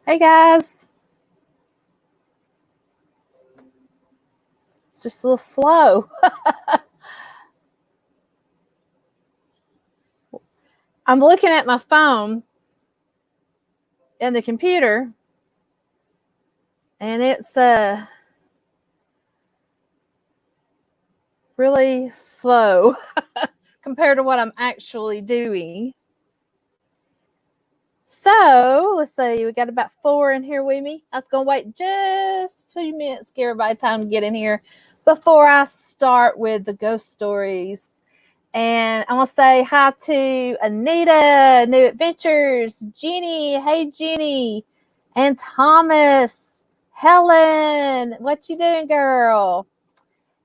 Hey guys, it's just a little slow. I'm looking at my phone and the computer, and it's really slow compared to what I'm actually doing. So let's see, we got about 4 in here with me. I was gonna wait just a few minutes, give everybody time to get in here before I start with the ghost stories. And I want to say hi to Anita, New Adventures, Jenny, hey Jenny, and Thomas, Helen, what you doing, girl?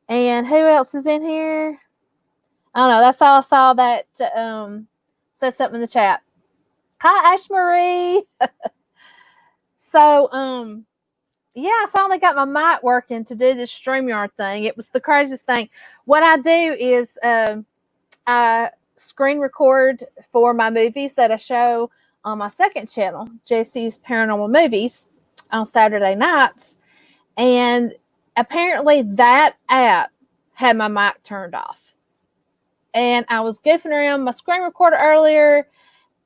And who else is in here? I don't know. That's all I saw that said something in the chat. Hi, Ash Marie. So, yeah, I finally got my mic working to do this StreamYard thing. It was the craziest thing. What I do is I screen record for my movies that I show on my second channel, Jessie's Paranormal Movies, on Saturday nights. And apparently that app had my mic turned off. And I was goofing around my screen recorder earlier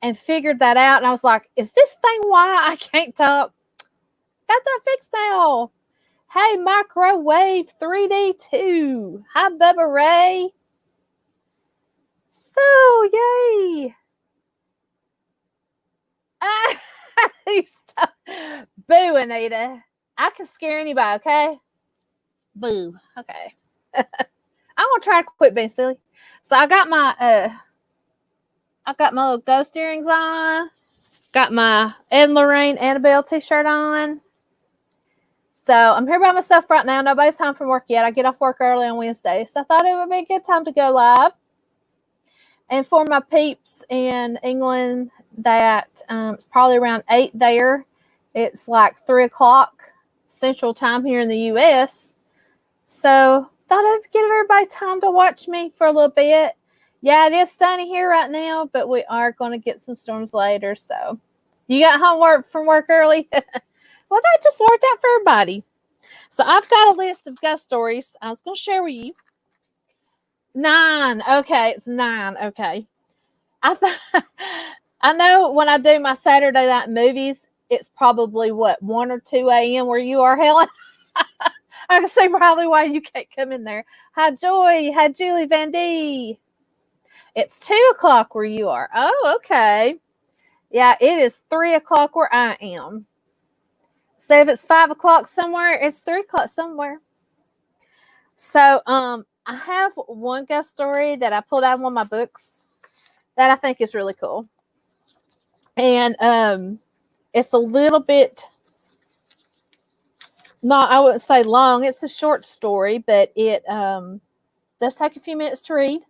and figured that out. And I was like, is this thing why I can't talk? Got that fixed now. Hey, Microwave 3D2. Hi, Bubba Ray. So, yay. Boo, Anita. I can scare anybody, okay? Boo. Okay. I'm gonna try to quit being silly. So I got my little ghost earrings on. Got my Ed and Lorraine Annabelle t-shirt on. So I'm here by myself right now. Nobody's home from work yet. I get off work early on Wednesday. So I thought it would be a good time to go live. And for my peeps in England, that it's probably around 8 there. It's like 3 o'clock Central Time here in the U.S. So thought I'd give everybody time to watch me for a little bit. Yeah, it is sunny here right now, but we are going to get some storms later. So you got homework from work early? Well, that just worked out for everybody. So I've got a list of ghost stories I was going to share with you. 9. Okay, it's 9. Okay. I know when I do my Saturday night movies, it's probably 1 or 2 a.m. where you are, Helen. I can see probably why you can't come in there. Hi, Joy. Hi, Julie Van D. It's 2 o'clock where you are. Oh, okay. Yeah, it is 3 o'clock where I am. So if it's 5 o'clock somewhere, it's 3 o'clock somewhere. So, I have one ghost story that I pulled out of one of my books that I think is really cool. And it's a little bit, I wouldn't say long. It's a short story, but it does take a few minutes to read.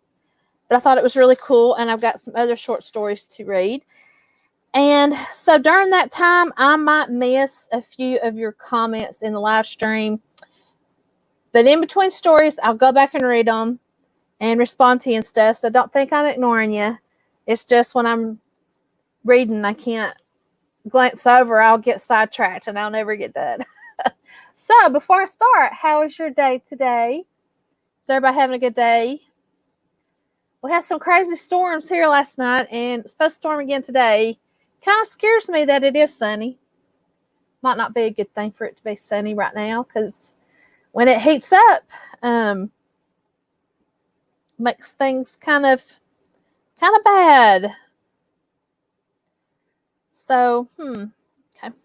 But I thought it was really cool, and I've got some other short stories to read. And so during that time, I might miss a few of your comments in the live stream. But in between stories, I'll go back and read them and respond to you and stuff. So don't think I'm ignoring you. It's just when I'm reading, I can't glance over. I'll get sidetracked and I'll never get done. So before I start, how was your day today? Is everybody having a good day? We had some crazy storms here last night, and it's supposed to storm again today. Kind of scares me that it is sunny. Might not be a good thing for it to be sunny right now, because when it heats up, makes things kind of bad. So, okay.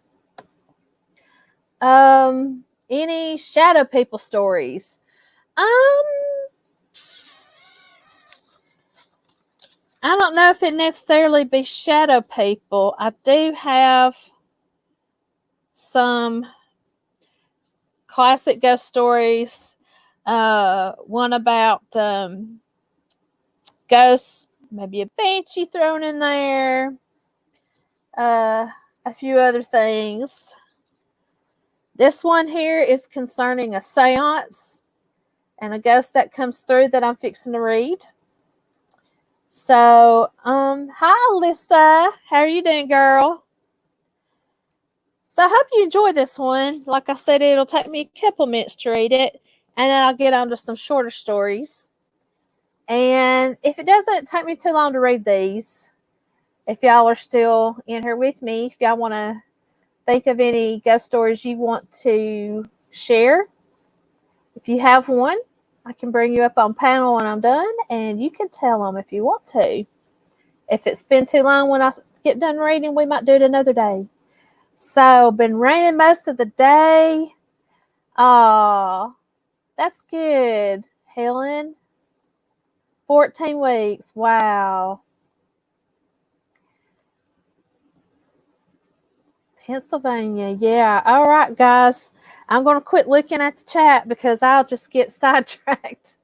Any shadow people stories? I don't know if it necessarily be shadow people. I do have some classic ghost stories. One about ghosts, maybe a banshee thrown in there. A few other things. This one here is concerning a seance and a ghost that comes through that I'm fixing to read. So, hi, Alyssa. How are you doing, girl? So I hope you enjoy this one. Like I said, it'll take me a couple minutes to read it, and then I'll get on to some shorter stories. And if it doesn't take me too long to read these, if y'all are still in here with me, if y'all want to think of any ghost stories you want to share, if you have one, I can bring you up on panel when I'm done, and you can tell them if you want to. If it's been too long when I get done reading, we might do it another day. So, been raining most of the day. Oh, that's good, Helen. 14 weeks. Wow. Pennsylvania. Yeah. All right, guys. I'm going to quit looking at the chat because I'll just get sidetracked.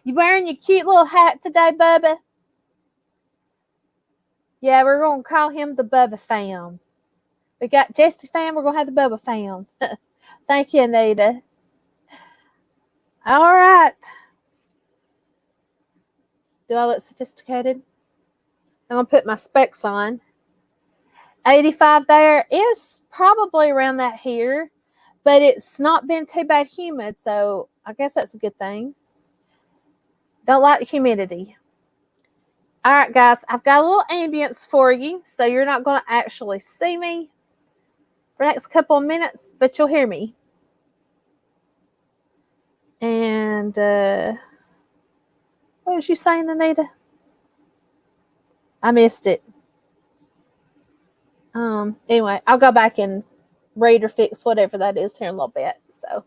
You wearing your cute little hat today, Bubba? Yeah, we're going to call him the Bubba fam. We got Jessie fam. We're going to have the Bubba fam. Thank you, Anita. All right. Do I look sophisticated? I'm going to put my specs on. 85 there is probably around that here, but it's not been too bad humid, so I guess that's a good thing. Don't like the humidity. All right, guys, I've got a little ambience for you, so you're not going to actually see me for the next couple of minutes, but you'll hear me. And what was you saying, Anita? I missed it. Anyway, I'll go back and read or fix whatever that is here in a little bit. So,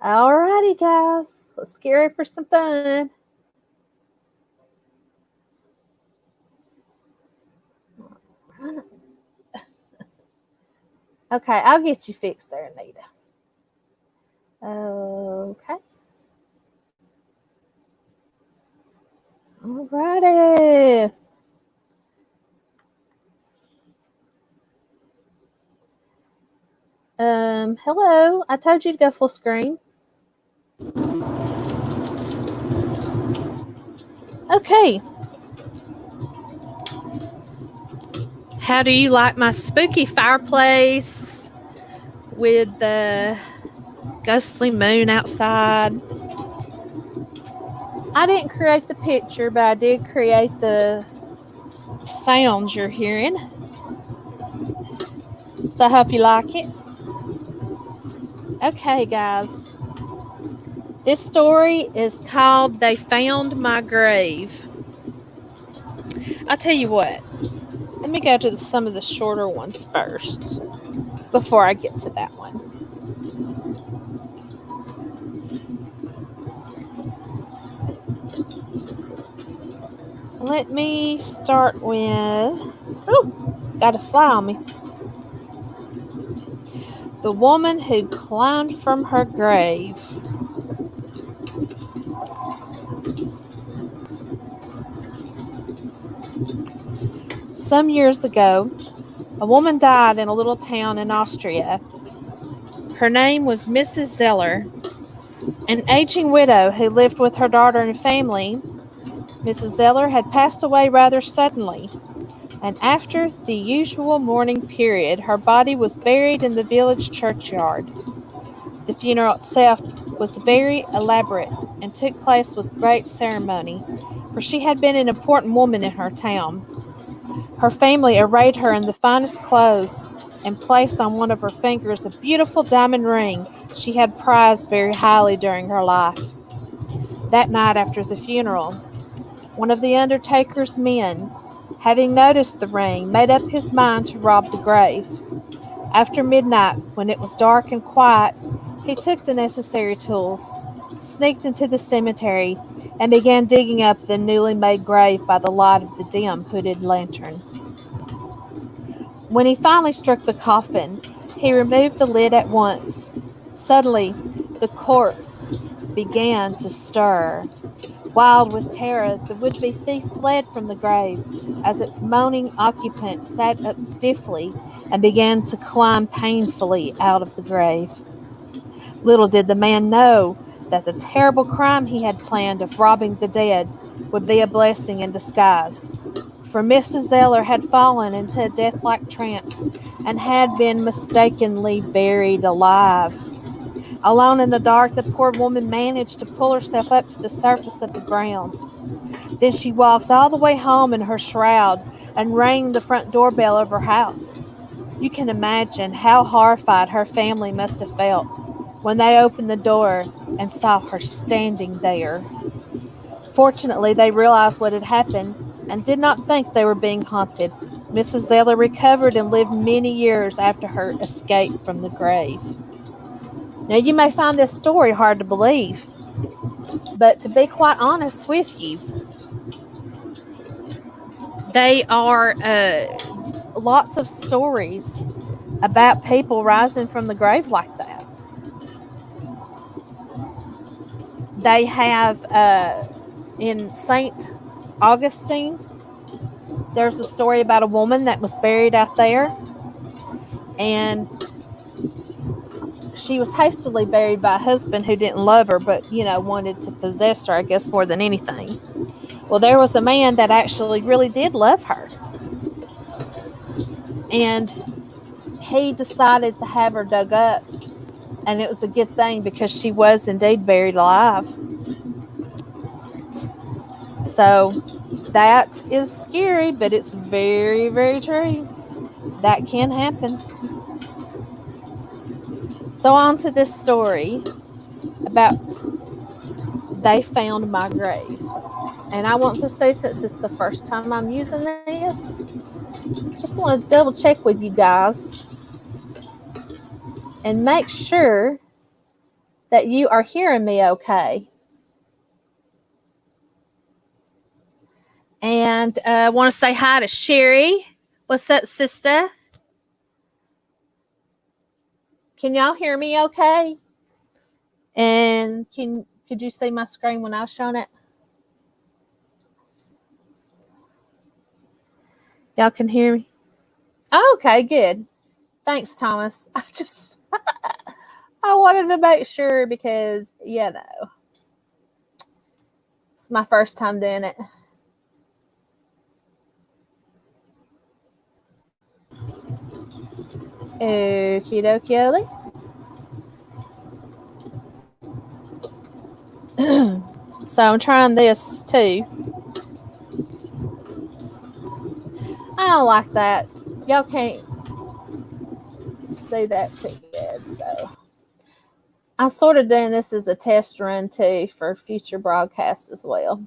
alrighty, guys, let's get ready for some fun. Okay, I'll get you fixed there, Anita. Okay. Alrighty. Hello. I told you to go full screen. Okay. How do you like my spooky fireplace with the ghostly moon outside? I didn't create the picture, but I did create the sounds you're hearing. So I hope you like it. Okay, guys. This story is called They Found My Grave. I'll tell you what. Let me go to some of the shorter ones first before I get to that one. Let me start with... Oh, got a fly on me. The woman who climbed from her grave. Some years ago, a woman died in a little town in Austria. Her name was Mrs. Zeller. An aging widow who lived with her daughter and family. Mrs. Zeller had passed away rather suddenly, and after the usual mourning period, her body was buried in the village churchyard. The funeral itself was very elaborate and took place with great ceremony, for she had been an important woman in her town. Her family arrayed her in the finest clothes and placed on one of her fingers a beautiful diamond ring she had prized very highly during her life. That night after the funeral, one of the undertaker's men, having noticed the ring, made up his mind to rob the grave. After midnight, when it was dark and quiet, he took the necessary tools, sneaked into the cemetery, and began digging up the newly made grave by the light of the dim hooded lantern. When he finally struck the coffin, he removed the lid at once. Suddenly, the corpse began to stir. Wild with terror, the would-be thief fled from the grave as its moaning occupant sat up stiffly and began to climb painfully out of the grave. Little did the man know that the terrible crime he had planned of robbing the dead would be a blessing in disguise, for Mrs. Zeller had fallen into a death-like trance and had been mistakenly buried alive. Alone in the dark, the poor woman managed to pull herself up to the surface of the ground. Then she walked all the way home in her shroud and rang the front doorbell of her house. You can imagine how horrified her family must have felt when they opened the door and saw her standing there. Fortunately, they realized what had happened and did not think they were being haunted. Mrs. Zeller recovered and lived many years after her escape from the grave. Now, you may find this story hard to believe, but to be quite honest with you, they are lots of stories about people rising from the grave like that. They have in St. Augustine, there's a story about a woman that was buried out there, and she was hastily buried by a husband who didn't love her, but, wanted to possess her, I guess, more than anything. Well, there was a man that actually really did love her, and he decided to have her dug up, and it was a good thing because she was indeed buried alive. So that is scary, but it's very, very true. That can happen. So on to this story about they found my grave. And I want to say, since it's the first time I'm using this, just want to double check with you guys and make sure that you are hearing me okay. And I want to say hi to Sherry. What's up, sister? Can y'all hear me okay? And could you see my screen when I was showing it? Y'all can hear me? Oh, okay, good. Thanks, Thomas. I wanted to make sure because, it's my first time doing it. Okie dokie. So I'm trying this too. I don't like that. Y'all can't see that too good. So I'm sort of doing this as a test run too for future broadcasts as well.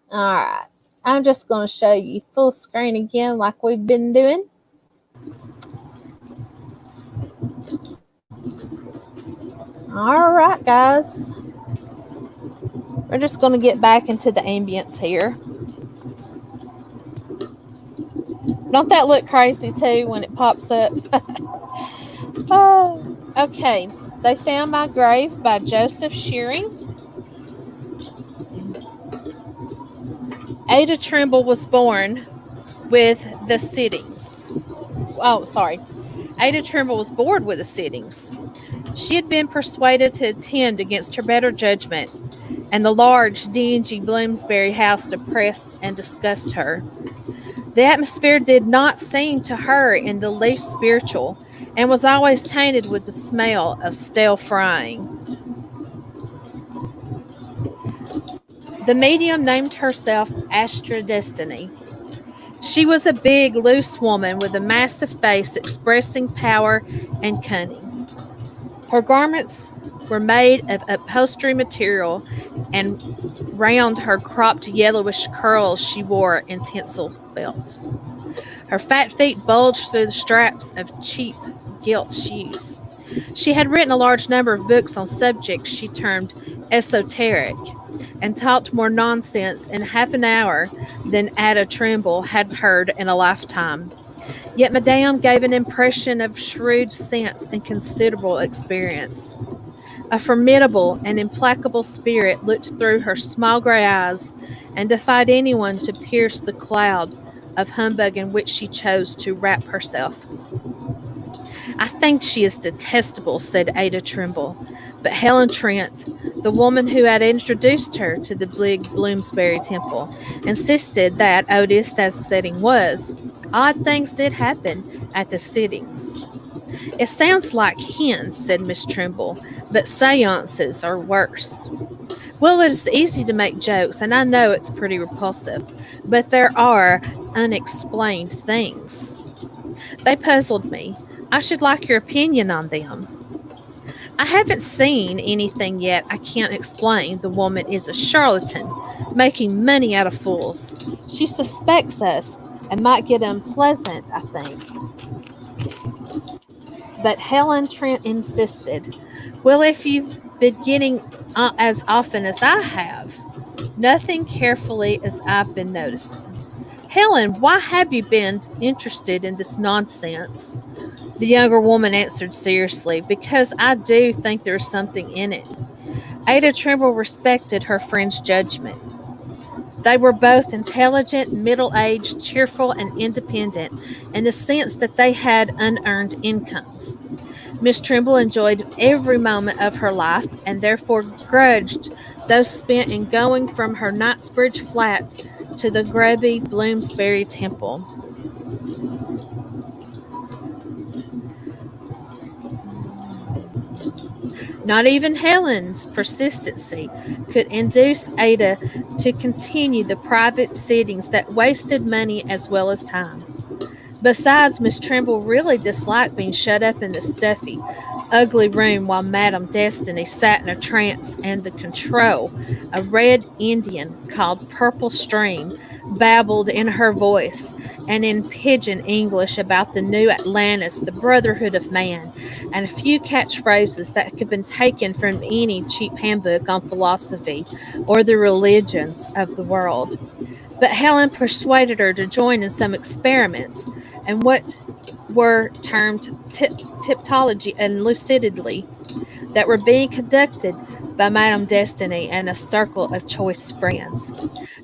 All right. I'm just going to show you full screen again like we've been doing. All right, guys. We're just going to get back into the ambience here. Don't that look crazy too when it pops up? Oh, okay. They Found My Grave by Joseph Shearing. Ada Trimble was born with the sittings. Ada Trimble was bored with the sittings. She had been persuaded to attend against her better judgment, and the large, dingy Bloomsbury house depressed and disgusted her. The atmosphere did not seem to her in the least spiritual, and was always tainted with the smell of stale frying. The medium named herself Astra Destiny. She was a big, loose woman with a massive face expressing power and cunning. Her garments were made of upholstery material, and round her cropped yellowish curls she wore a tinsel belt. Her fat feet bulged through the straps of cheap gilt shoes. She had written a large number of books on subjects she termed esoteric, and talked more nonsense in half an hour than Ada Trimble had heard in a lifetime. Yet Madame gave an impression of shrewd sense and considerable experience. A formidable and implacable spirit looked through her small gray eyes and defied anyone to pierce the cloud of humbug in which she chose to wrap herself. "I think she is detestable," said Ada Trimble, but Helen Trent, The woman who had introduced her to the big Bloomsbury Temple insisted that, odious as the setting was, odd things did happen at the sittings. It sounds like hens, said Miss Trimble, but seances are worse. Well, it's easy to make jokes, and I know it's pretty repulsive, but there are unexplained things. They puzzled me. I should like your opinion on them. I haven't seen anything yet I can't explain. The woman is a charlatan, making money out of fools. She suspects us and might get unpleasant, I think. But Helen Trent insisted. Well, if you've been getting as often as I have, nothing carefully as I've been noticing. Helen, why have you been interested in this nonsense? The younger woman answered seriously, because I do think there's something in it. Ada Trimble respected her friend's judgment. They were both intelligent, middle-aged, cheerful, and independent in the sense that they had unearned incomes. Miss Trimble enjoyed every moment of her life and therefore grudged those spent in going from her Knightsbridge flat to the grubby Bloomsbury Temple. Not even Helen's persistency could induce Ada to continue the private sittings that wasted money as well as time. Besides, Miss Trimble really disliked being shut up in the stuffy, ugly room while Madame Destiny sat in a trance and the control, a red Indian called Purple Stream, babbled in her voice and in pidgin English about the new Atlantis, the brotherhood of man, and a few catchphrases that could have been taken from any cheap handbook on philosophy or the religions of the world. But Helen persuaded her to join in some experiments, and what were termed tiptology and lucidity, that were being conducted by Madame Destiny and a circle of choice friends.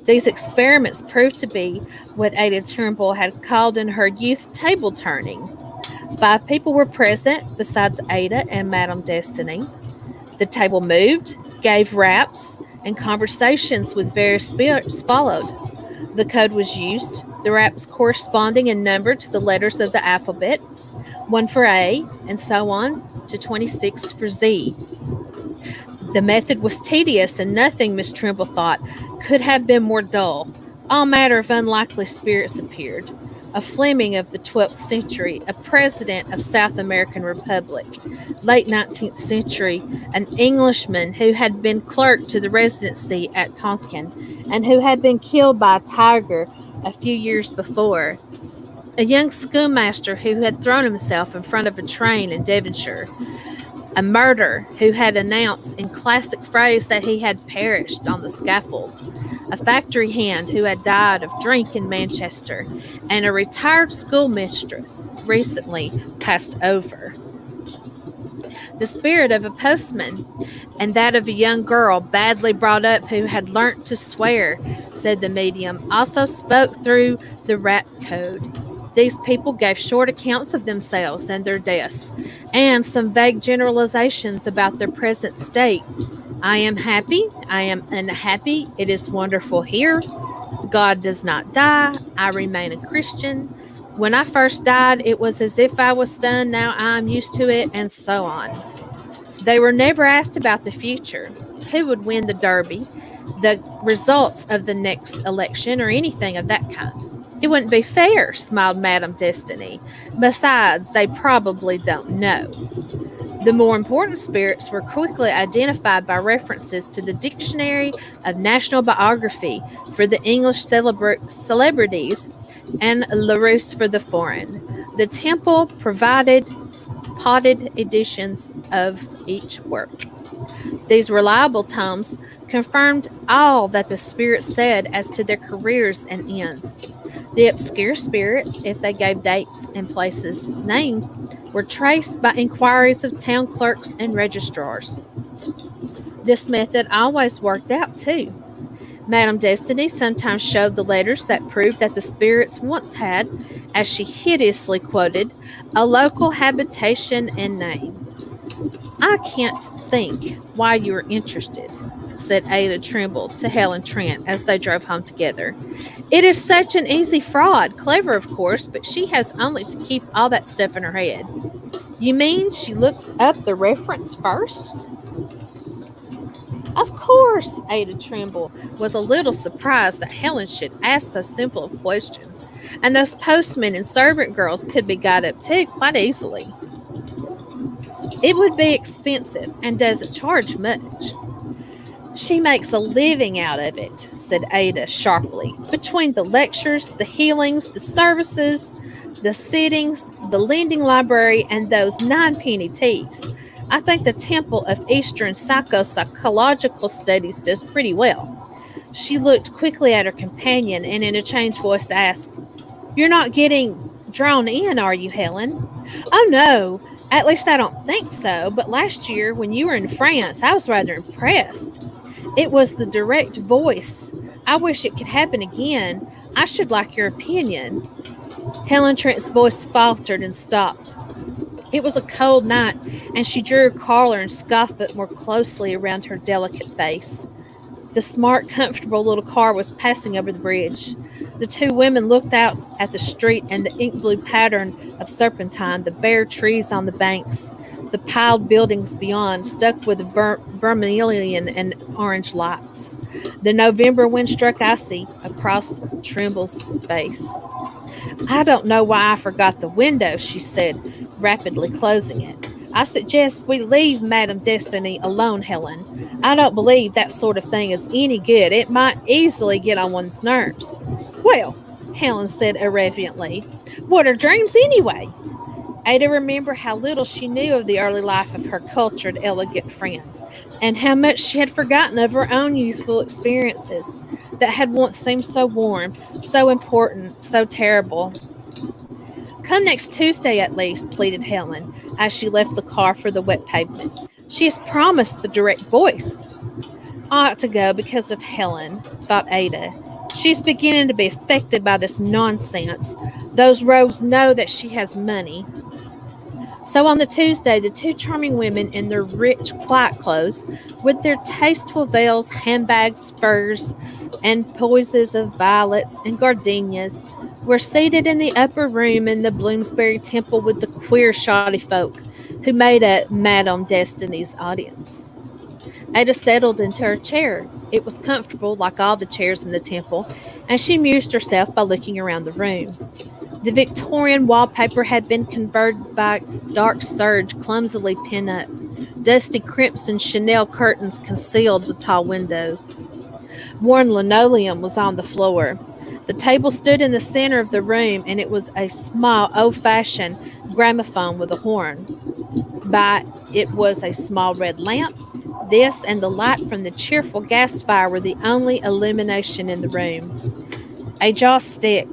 These experiments proved to be what Ada Trimble had called in her youth table turning. 5 people were present besides Ada and Madame Destiny. The table moved, gave raps, and conversations with various spirits followed. The code was used, the raps corresponding in number to the letters of the alphabet, 1 for A, and so on to 26 for Z. The method was tedious, and nothing, Miss Trimble thought, could have been more dull. All manner of unlikely spirits appeared. A Fleming of the 12th century, a president of South American Republic, late 19th century, an Englishman who had been clerk to the Residency at Tonkin and who had been killed by a tiger a few years before, a young schoolmaster who had thrown himself in front of a train in Devonshire, a murderer who had announced in classic phrase that he had perished on the scaffold, a factory hand who had died of drink in Manchester, and a retired schoolmistress recently passed over. The spirit of a postman and that of a young girl badly brought up who had learnt to swear, said the medium, also spoke through the rap code. These people gave short accounts of themselves and their deaths, and some vague generalizations about their present state. I am happy, I am unhappy, it is wonderful here, God does not die, I remain a Christian, when I first died it was as if I was stunned, now I am used to it, and so on. They were never asked about the future, who would win the Derby, the results of the next election, or anything of that kind. It wouldn't be fair, smiled Madame Destiny. Besides, they probably don't know. The more important spirits were quickly identified by references to the Dictionary of National Biography for the English celebrities and Larousse for the foreign. The temple provided spotted editions of each work. These reliable tomes confirmed all that the spirits said as to their careers and ends. The obscure spirits, if they gave dates and places names, were traced by inquiries of town clerks and registrars. This method always worked out, too. Madame Destiny sometimes showed the letters that proved that the spirits once had, as she hideously quoted, a local habitation and name. I can't think why you are interested, said Ada Trimble to Helen Trent as they drove home together. It is such an easy fraud, clever of course, but she has only to keep all that stuff in her head. You mean she looks up the reference first? Of course, Ada Trimble was a little surprised that Helen should ask so simple a question, and those postmen and servant girls could be got up too quite easily. It would be expensive and doesn't charge much. She makes a living out of it, said Ada sharply. Between the lectures, the healings, the services, the sittings, the lending library, and those ninepenny teas, I think the Temple of Eastern Psychological Studies does pretty well. She looked quickly at her companion and in a changed voice asked, You're not getting drawn in, are you, Helen? Oh, no. At least I don't think so, but last year when you were in France, I was rather impressed. It was the direct voice. I wish it could happen again. I should like your opinion. Helen Trent's voice faltered and stopped. It was a cold night, and she drew her collar and scuffed more closely around her delicate face. The smart, comfortable little car was passing over the bridge. The two women looked out at the street and the ink-blue pattern of serpentine, the bare trees on the banks, the piled buildings beyond, stuck with vermilion and orange lights. The November wind struck icy across Trimble's face. I don't know why I forgot the window, she said, rapidly closing it. I suggest we leave Madame Destiny alone, Helen. I don't believe that sort of thing is any good. It might easily get on one's nerves. Well, Helen said irreverently, what are dreams anyway? Ada remembered how little she knew of the early life of her cultured, elegant friend, and how much she had forgotten of her own youthful experiences that had once seemed so warm, so important, so terrible. Come next Tuesday at least, pleaded Helen, as she left the car for the wet pavement. She has promised the direct voice. I ought to go because of Helen, thought Ada. She's beginning to be affected by this nonsense. Those rogues know that she has money. So on the Tuesday, the two charming women in their rich, quiet clothes, with their tasteful veils, handbags, furs, and poises of violets and gardenias, were seated in the upper room in the Bloomsbury Temple with the queer, shoddy folk who made up Madame Destiny's audience. Ada settled into her chair. It was comfortable, like all the chairs in the temple, and she amused herself by looking around the room. The Victorian wallpaper had been converted by dark serge clumsily pinned up. Dusty crimson Chanel curtains concealed the tall windows. Worn linoleum was on the floor. The table stood in the center of the room, and it was a small, old-fashioned gramophone with a horn. By it was a small red lamp. This and the light from the cheerful gas fire were the only illumination in the room. A joss stick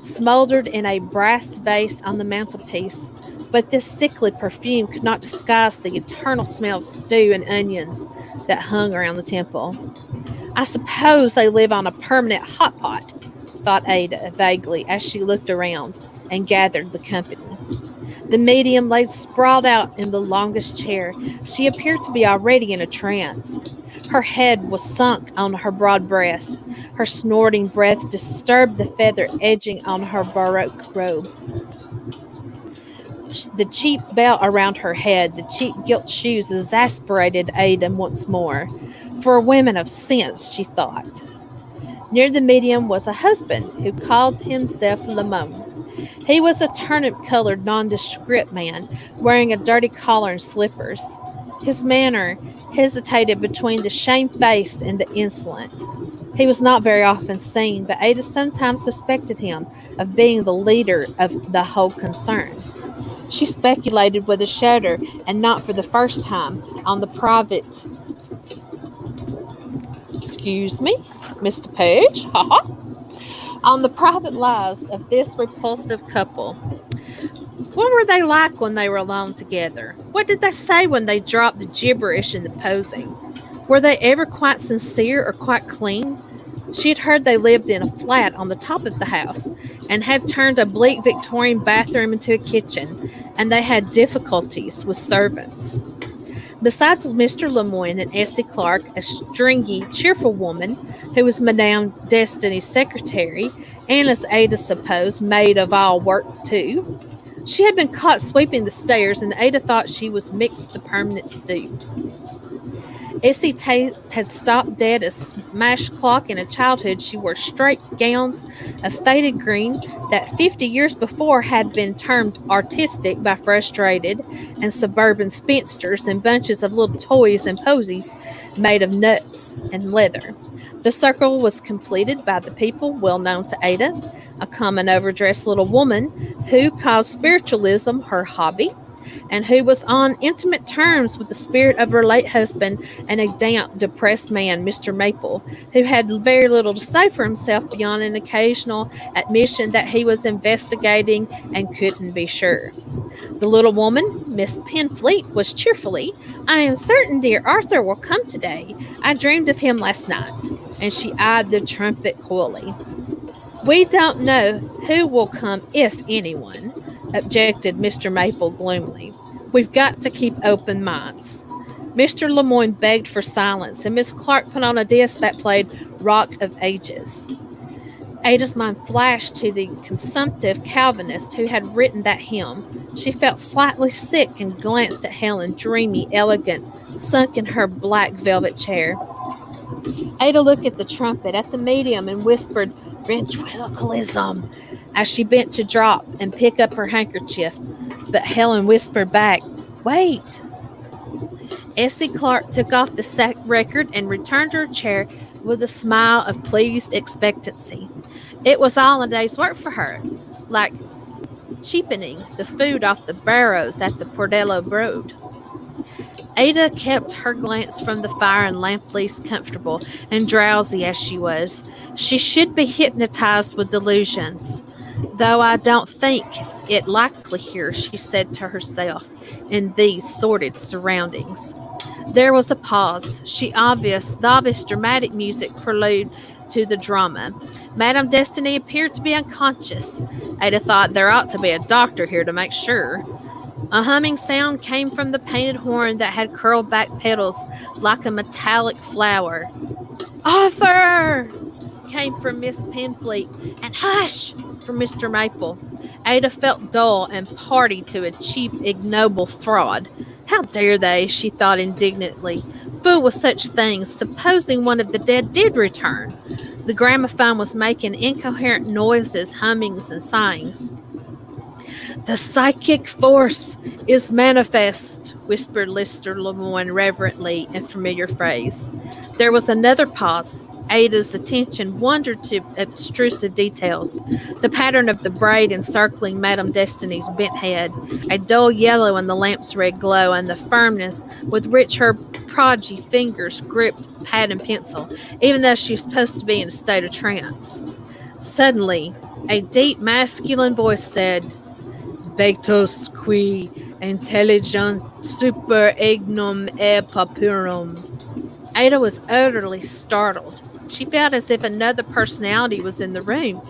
smoldered in a brass vase on the mantelpiece, but this sickly perfume could not disguise the eternal smell of stew and onions that hung around the temple. I suppose they live on a permanent hot pot, thought Ada vaguely as she looked around and gathered the company. The medium lay sprawled out in the longest chair. She appeared to be already in a trance. Her head was sunk on her broad breast. Her snorting breath disturbed the feather edging on her baroque robe. The cheap belt around her head, the cheap gilt shoes exasperated Ada once more. For women of sense, she thought. Near the medium was a husband who called himself Lamont. He was a turnip-colored, nondescript man, wearing a dirty collar and slippers. His manner hesitated between the shamefaced and the insolent. He was not very often seen, but Ada sometimes suspected him of being the leader of the whole concern. She speculated with a shudder, and not for the first time, on the private... Excuse me, Mr. Page, on the private lives of this repulsive couple. What were they like when they were alone together? What did they say when they dropped the gibberish in the posing? Were they ever quite sincere or quite clean? She had heard they lived in a flat on the top of the house and had turned a bleak Victorian bathroom into a kitchen, and they had difficulties with servants. Besides Mr. Lemoyne and Essie Clark, a stringy, cheerful woman who was Madame Destiny's secretary, and as Ada supposed, maid of all work too. She had been caught sweeping the stairs, and Ada thought she was mixed the permanent stew. Essie had stopped dead a smashed clock. In her childhood, she wore straight gowns of faded green that 50 years before had been termed artistic by frustrated and suburban spinsters, and bunches of little toys and posies made of nuts and leather. The circle was completed by the people well known to Ada, a common overdressed little woman who called spiritualism her hobby, and who was on intimate terms with the spirit of her late husband and a damp, depressed man, Mr. Maple, who had very little to say for himself beyond an occasional admission that he was investigating and couldn't be sure. The little woman, Miss Penfleet, was cheerfully, "I am certain dear Arthur will come today. I dreamed of him last night," and she eyed the trumpet coolly. "We don't know who will come, if anyone," objected Mr. Maple gloomily. "We've got to keep open minds." Mr. Lemoyne begged for silence, and Miss Clark put on a disc that played Rock of Ages. Ada's mind flashed to the consumptive Calvinist who had written that hymn. She felt slightly sick and glanced at Helen, dreamy, elegant, sunk in her black velvet chair. Ada looked at the trumpet, at the medium, and whispered ventriloquism as she bent to drop and pick up her handkerchief. But Helen whispered back, "Wait." Essie Clark took off the sack record and returned to her chair with a smile of pleased expectancy. It was all a day's work for her, like cheapening the food off the barrows at the Pordello Road. Ada kept her glance from the fire and lamp least comfortable and drowsy as she was. She should be hypnotized with delusions, though I don't think it likely here, she said to herself, in these sordid surroundings. There was a pause. The obvious dramatic music prelude to the drama. Madame Destiny appeared to be unconscious. Ada thought there ought to be a doctor here to make sure. A humming sound came from the painted horn that had curled back petals like a metallic flower. "Arthur!" came from Miss Penfleet, and "Hush!" from Mr. Maple. Ada felt dull and party to a cheap, ignoble fraud. How dare they, she thought indignantly, fool with such things, supposing one of the dead did return. The gramophone was making incoherent noises, hummings, and sighings. "The psychic force is manifest," whispered Mr. Lemoyne reverently in familiar phrase. There was another pause. Ada's attention wandered to obtrusive details. The pattern of the braid encircling Madame Destiny's bent head, a dull yellow in the lamp's red glow, and the firmness with which her podgy fingers gripped pad and pencil, even though she was supposed to be in a state of trance. Suddenly, a deep masculine voice said, "Pectus qui intelligent super ignum e pauperum." Ada was utterly startled. She felt as if another personality was in the room.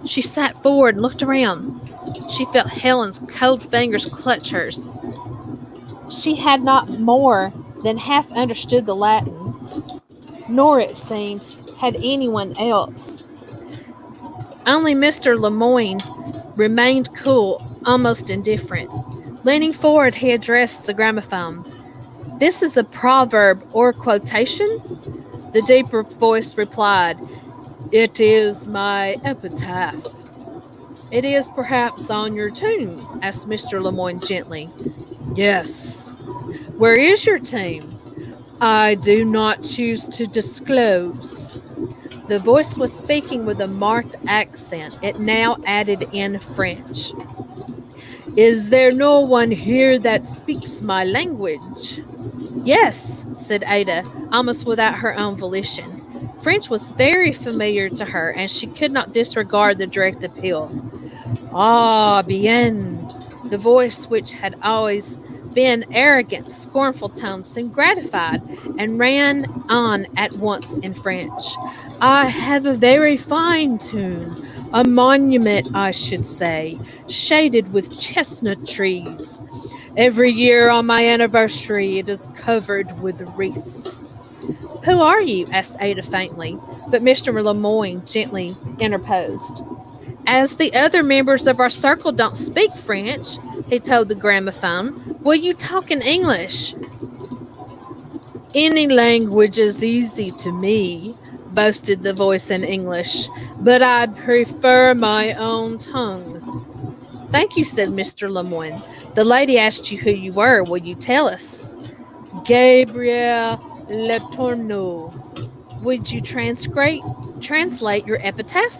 She sat forward and looked around. She felt Helen's cold fingers clutch hers. She had not more than half understood the Latin, nor, it seemed, had anyone else. Only Mr. Lemoyne remained cool, almost indifferent. Leaning forward, he addressed the gramophone. "This is a proverb or quotation?" The deeper voice replied, "It is my epitaph." "It is perhaps on your tomb?" asked Mr. Lemoyne gently. "Yes." "Where is your tomb?" "I do not choose to disclose." The voice was speaking with a marked accent. It now added in French. "Is there no one here that speaks my language?" "Yes," said Ada, almost without her own volition. French was very familiar to her, and she could not disregard the direct appeal. "Ah, bien." The voice, which had always been arrogant, scornful tone, seemed gratified, and ran on at once in French. "I have a very fine tomb, a monument, I should say, shaded with chestnut trees. Every year on my anniversary, it is covered with wreaths. Who are you? Asked Ada faintly, but Mr. Lemoyne gently interposed. As the other members of our circle don't speak French, he told the gramophone, will you talk in English? Any language is easy to me, boasted the voice in English, but I prefer my own tongue. Thank you, said Mr. Lemoyne. The lady asked you who you were. Will you tell us? Gabriel Letourneau. Would you translate your epitaph?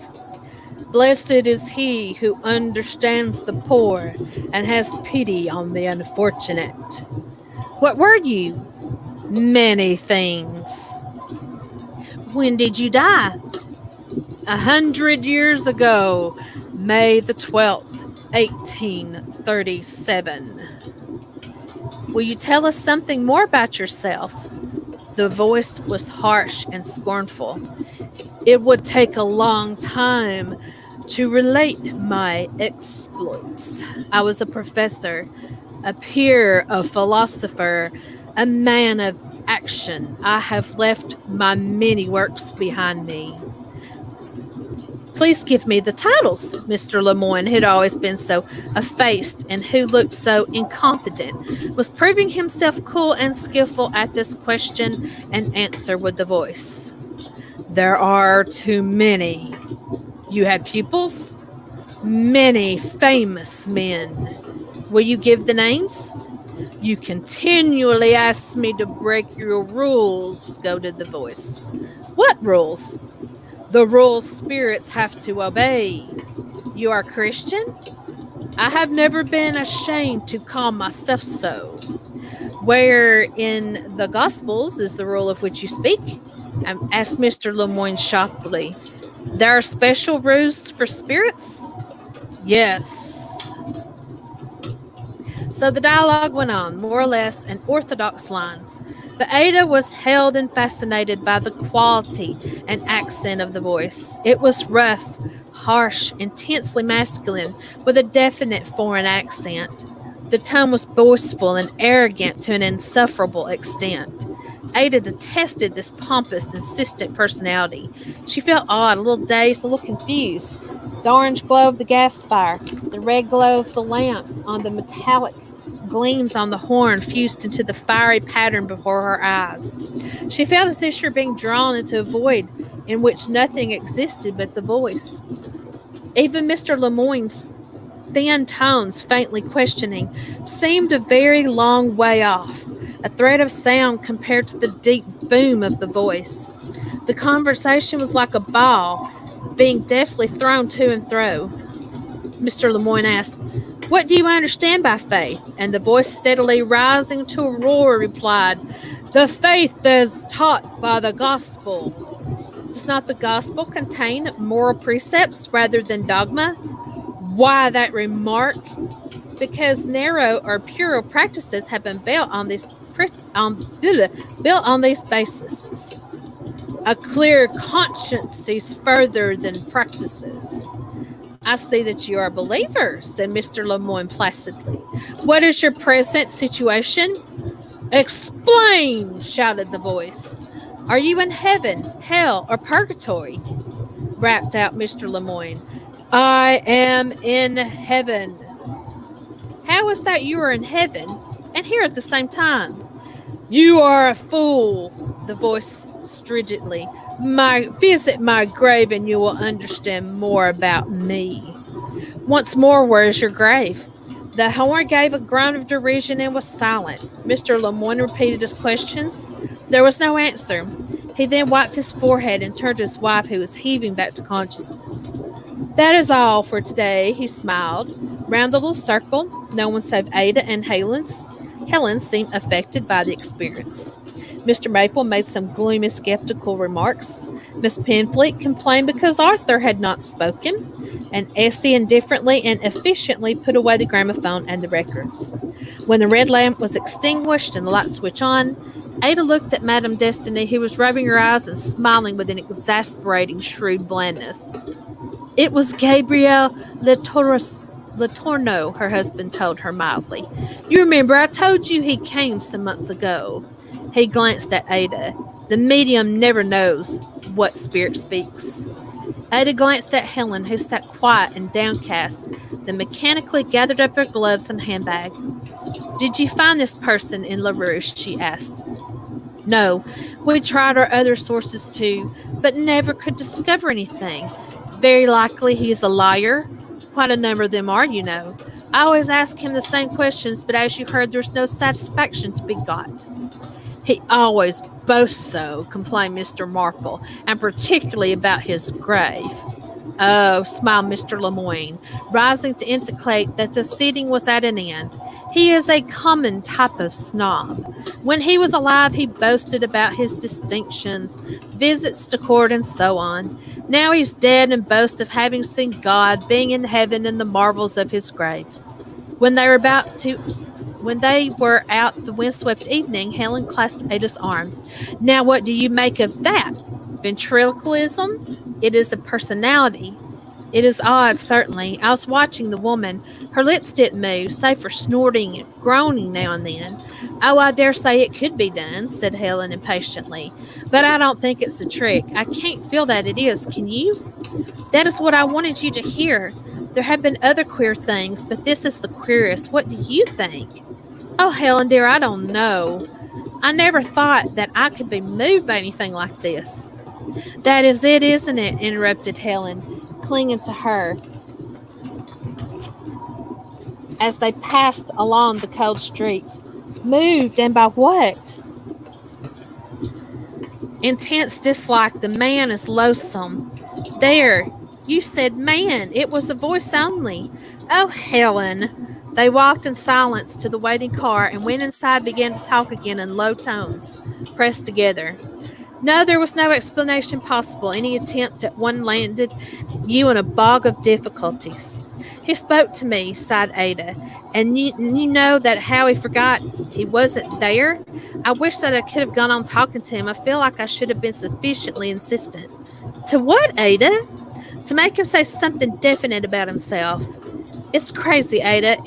Blessed is he who understands the poor and has pity on the unfortunate. What were you? Many things. When did you die? 100 years ago, May the 12th, 1837. Will you tell us something more about yourself? The voice was harsh and scornful. It would take a long time to relate my exploits. I was a professor, a peer, a philosopher, a man of action. I have left my many works behind me. Please give me the titles. Mr. Lemoyne, who had always been so effaced and who looked so incompetent, was proving himself cool and skillful at this question and answer with the voice. There are too many. You had pupils? Many famous men. Will you give the names? You continually ask me to break your rules, scolded the voice. What rules? The rules spirits have to obey. You are Christian? I have never been ashamed to call myself so. Where in the Gospels is the rule of which you speak? Asked Mr. Lemoyne sharply. There are special rules for spirits? Yes. So the dialogue went on, more or less in orthodox lines, but Ada was held and fascinated by the quality and accent of the voice. It was rough, harsh, intensely masculine, with a definite foreign accent. The tone was boastful and arrogant to an insufferable extent. Ada detested this pompous, insistent personality. She felt odd, a little dazed, a little confused. The orange glow of the gas fire, the red glow of the lamp on the metallic gleams on the horn fused into the fiery pattern before her eyes. She felt as if she were being drawn into a void in which nothing existed but the voice. Even Mr. Lemoyne's thin tones, faintly questioning, seemed a very long way off, a thread of sound compared to the deep boom of the voice. The conversation was like a ball being deftly thrown to and fro. Mr. Lemoyne asked, What do you understand by faith? And the voice, steadily rising to a roar, replied, The faith is taught by the gospel. Does not the gospel contain moral precepts rather than dogma? Why that remark? Because narrow or puerile practices have been built on these bases. A clear conscience sees further than practices. I see that you are a believer, said Mr. Lemoyne placidly. What is your present situation? Explain, shouted the voice. Are you in heaven, hell, or purgatory? Rapped out Mr. Lemoyne. I am in heaven. How is that you are in heaven and here at the same time? You are a fool, the voice stridently. Visit my grave and you will understand more about me. Once more, where is your grave? The horn gave a groan of derision and was silent. Mr. Lemoyne repeated his questions. There was no answer. He then wiped his forehead and turned to his wife, who was heaving back to consciousness. That is all for today, he smiled. Round the little circle, no one save Ada and Helen seemed affected by the experience. Mr. Maple made some gloomy, skeptical remarks. Miss Penfleet complained because Arthur had not spoken, and Essie indifferently and efficiently put away the gramophone and the records. When the red lamp was extinguished and the light switched on, Ada looked at Madame Destiny, who was rubbing her eyes and smiling with an exasperating, shrewd blandness. It was Gabriel Letourneau, her husband told her mildly. You remember I told you he came some months ago. He glanced at Ada. The medium never knows what spirit speaks. Ada glanced at Helen, who sat quiet and downcast, then mechanically gathered up her gloves and handbag. Did you find this person in LaRouche? She asked. No, we tried our other sources too, but never could discover anything. Very likely he is a liar. Quite a number of them are, you know. I always ask him the same questions, but as you heard, there's no satisfaction to be got. He always boasts so, complained Mr. Marple, and particularly about his grave. Oh, smiled Mr. Lemoyne, rising to indicate that the sitting was at an end. He is a common type of snob. When he was alive, he boasted about his distinctions, visits to court, and so on. Now he's dead and boasts of having seen God, being in heaven, and the marvels of his grave. When they were out the windswept evening, Helen clasped Ada's arm. Now what do you make of that? Ventriloquism? It is a personality. It is odd, certainly. I was watching the woman. Her lips didn't move, save for snorting and groaning now and then. Oh, I dare say it could be done, said Helen impatiently. But I don't think it's a trick. I can't feel that it is, can you? That is what I wanted you to hear. There have been other queer things, but this is the queerest. What do you think? Oh, Helen, dear, I don't know. I never thought that I could be moved by anything like this. That is it, isn't it? Interrupted Helen, clinging to her as they passed along the cold street. Moved, and by what? Intense dislike. The man is loathsome. There, you said man. It was a voice only. Oh, Helen. They walked in silence to the waiting car and went inside, began to talk again in low tones, pressed together. No, there was no explanation possible. Any attempt at one landed you in a bog of difficulties. He spoke to me, sighed Ada, and you know that how he forgot he wasn't there? I wish that I could have gone on talking to him. I feel like I should have been sufficiently insistent. To what, Ada? To make him say something definite about himself. It's crazy, Ada.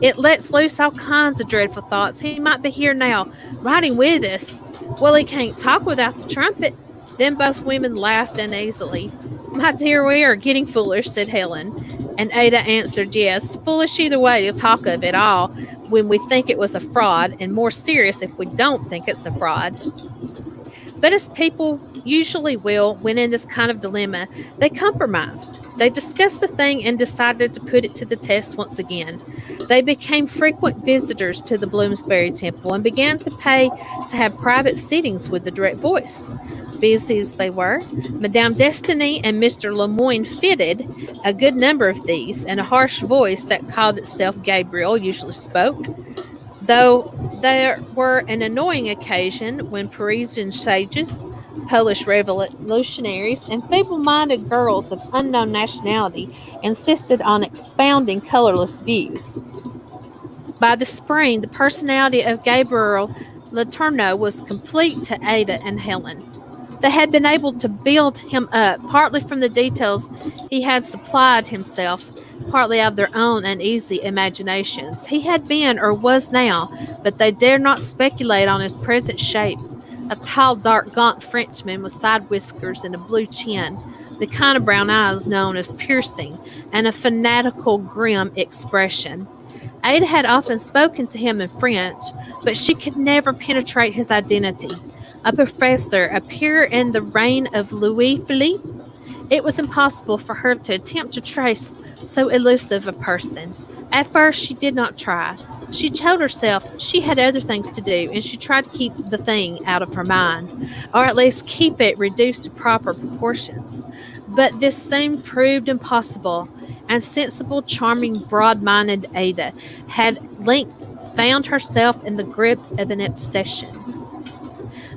It lets loose all kinds of dreadful thoughts. He might be here now, riding with us. Well, he can't talk without the trumpet. Then both women laughed uneasily. My dear, we are getting foolish, said Helen. And Ada answered, yes, foolish either way to talk of it all when we think it was a fraud, and more serious if we don't think it's a fraud. But as people usually will when in this kind of dilemma, they compromised. They discussed the thing and decided to put it to the test once again. They became frequent visitors to the Bloomsbury Temple and began to pay to have private sittings with the direct voice. Busy as they were, Madame Destiny and Mr. Lemoyne fitted a good number of these, and a harsh voice that called itself Gabriel usually spoke, though there were an annoying occasion when Parisian sages, Polish revolutionaries, and feeble-minded girls of unknown nationality insisted on expounding colorless views. By the spring, the personality of Gabriel Letourneau was complete to Ada and Helen. They had been able to build him up, partly from the details he had supplied himself, partly of their own uneasy imaginations. He had been, or was now, but they dared not speculate on his present shape. A tall, dark, gaunt Frenchman with side whiskers and a blue chin, the kind of brown eyes known as piercing, and a fanatical, grim expression. Ada had often spoken to him in French, but she could never penetrate his identity. A professor, a peer in the reign of Louis Philippe, it was impossible for her to attempt to trace so elusive a person. At first, she did not try. She told herself she had other things to do, and she tried to keep the thing out of her mind, or at least keep it reduced to proper proportions. But this soon proved impossible, and sensible, charming, broad-minded Ada had at length found herself in the grip of an obsession.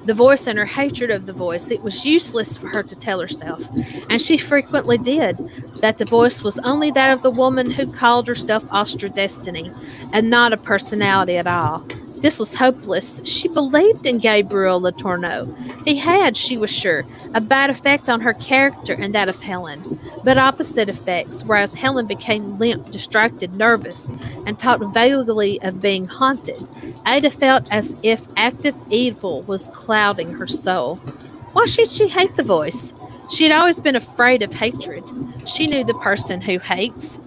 The voice and her hatred of the voice, it was useless for her to tell herself, and she frequently did, that the voice was only that of the woman who called herself Austra Destiny, and not a personality at all. This was hopeless. She believed in Gabriel Letourneau. He had, she was sure, a bad effect on her character and that of Helen, but opposite effects, whereas Helen became limp, distracted, nervous, and talked vaguely of being haunted. Ada felt as if active evil was clouding her soul. Why should she hate the voice? She had always been afraid of hatred. She knew the person who hates,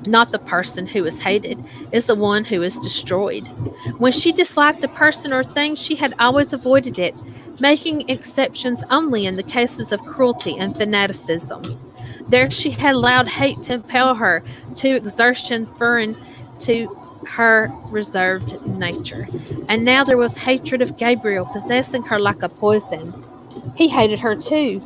not the person who is hated, is the one who is destroyed. When she disliked a person or thing, she had always avoided it, making exceptions only in the cases of cruelty and fanaticism. There she had allowed hate to impel her to exertion foreign to her reserved nature. And now there was hatred of Gabriel possessing her like a poison. He hated her too.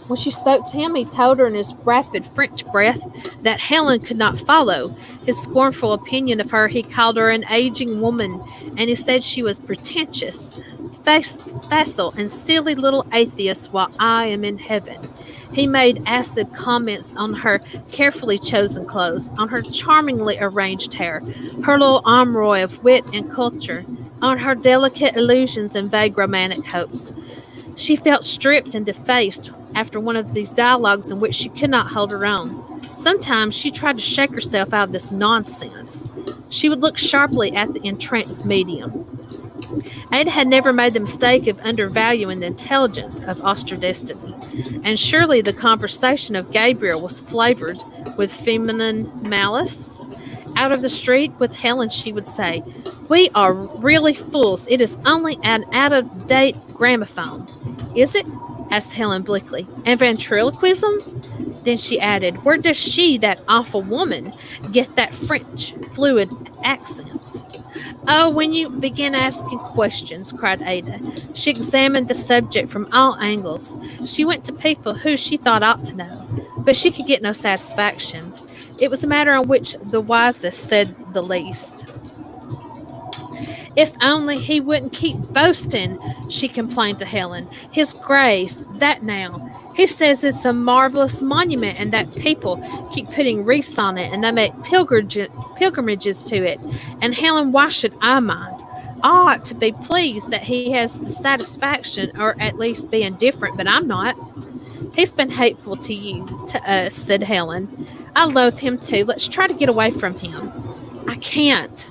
When she spoke to him, he told her in his rapid French breath that Helen could not follow. His scornful opinion of her, he called her an aging woman, and he said she was pretentious, facile, and silly little atheist while I am in heaven. He made acid comments on her carefully chosen clothes, on her charmingly arranged hair, her little armroy of wit and culture, on her delicate illusions and vague romantic hopes. She felt stripped and defaced after one of these dialogues in which she could not hold her own. Sometimes she tried to shake herself out of this nonsense. She would look sharply at the entranced medium. Ada had never made the mistake of undervaluing the intelligence of Destiny, and surely the conversation of Gabriel was flavored with feminine malice. Out of the street with Helen, she would say, "We are really fools. It is only an out-of-date gramophone." "Is it?" asked Helen bleakly. "And ventriloquism?" Then she added, "Where does she, that awful woman, get that French fluid accent?" "Oh, when you begin asking questions," cried Ada. She examined the subject from all angles. She went to people who she thought ought to know, but she could get no satisfaction. It was a matter on which the wisest said the least. "If only he wouldn't keep boasting," she complained to Helen. "His grave, that now. He says it's a marvelous monument and that people keep putting wreaths on it and they make pilgrimages to it. And Helen, why should I mind? I ought to be pleased that he has the satisfaction, or at least be indifferent, but I'm not." "He's been hateful to you, to us," said Helen. "I loathe him too. Let's try to get away from him." "I can't."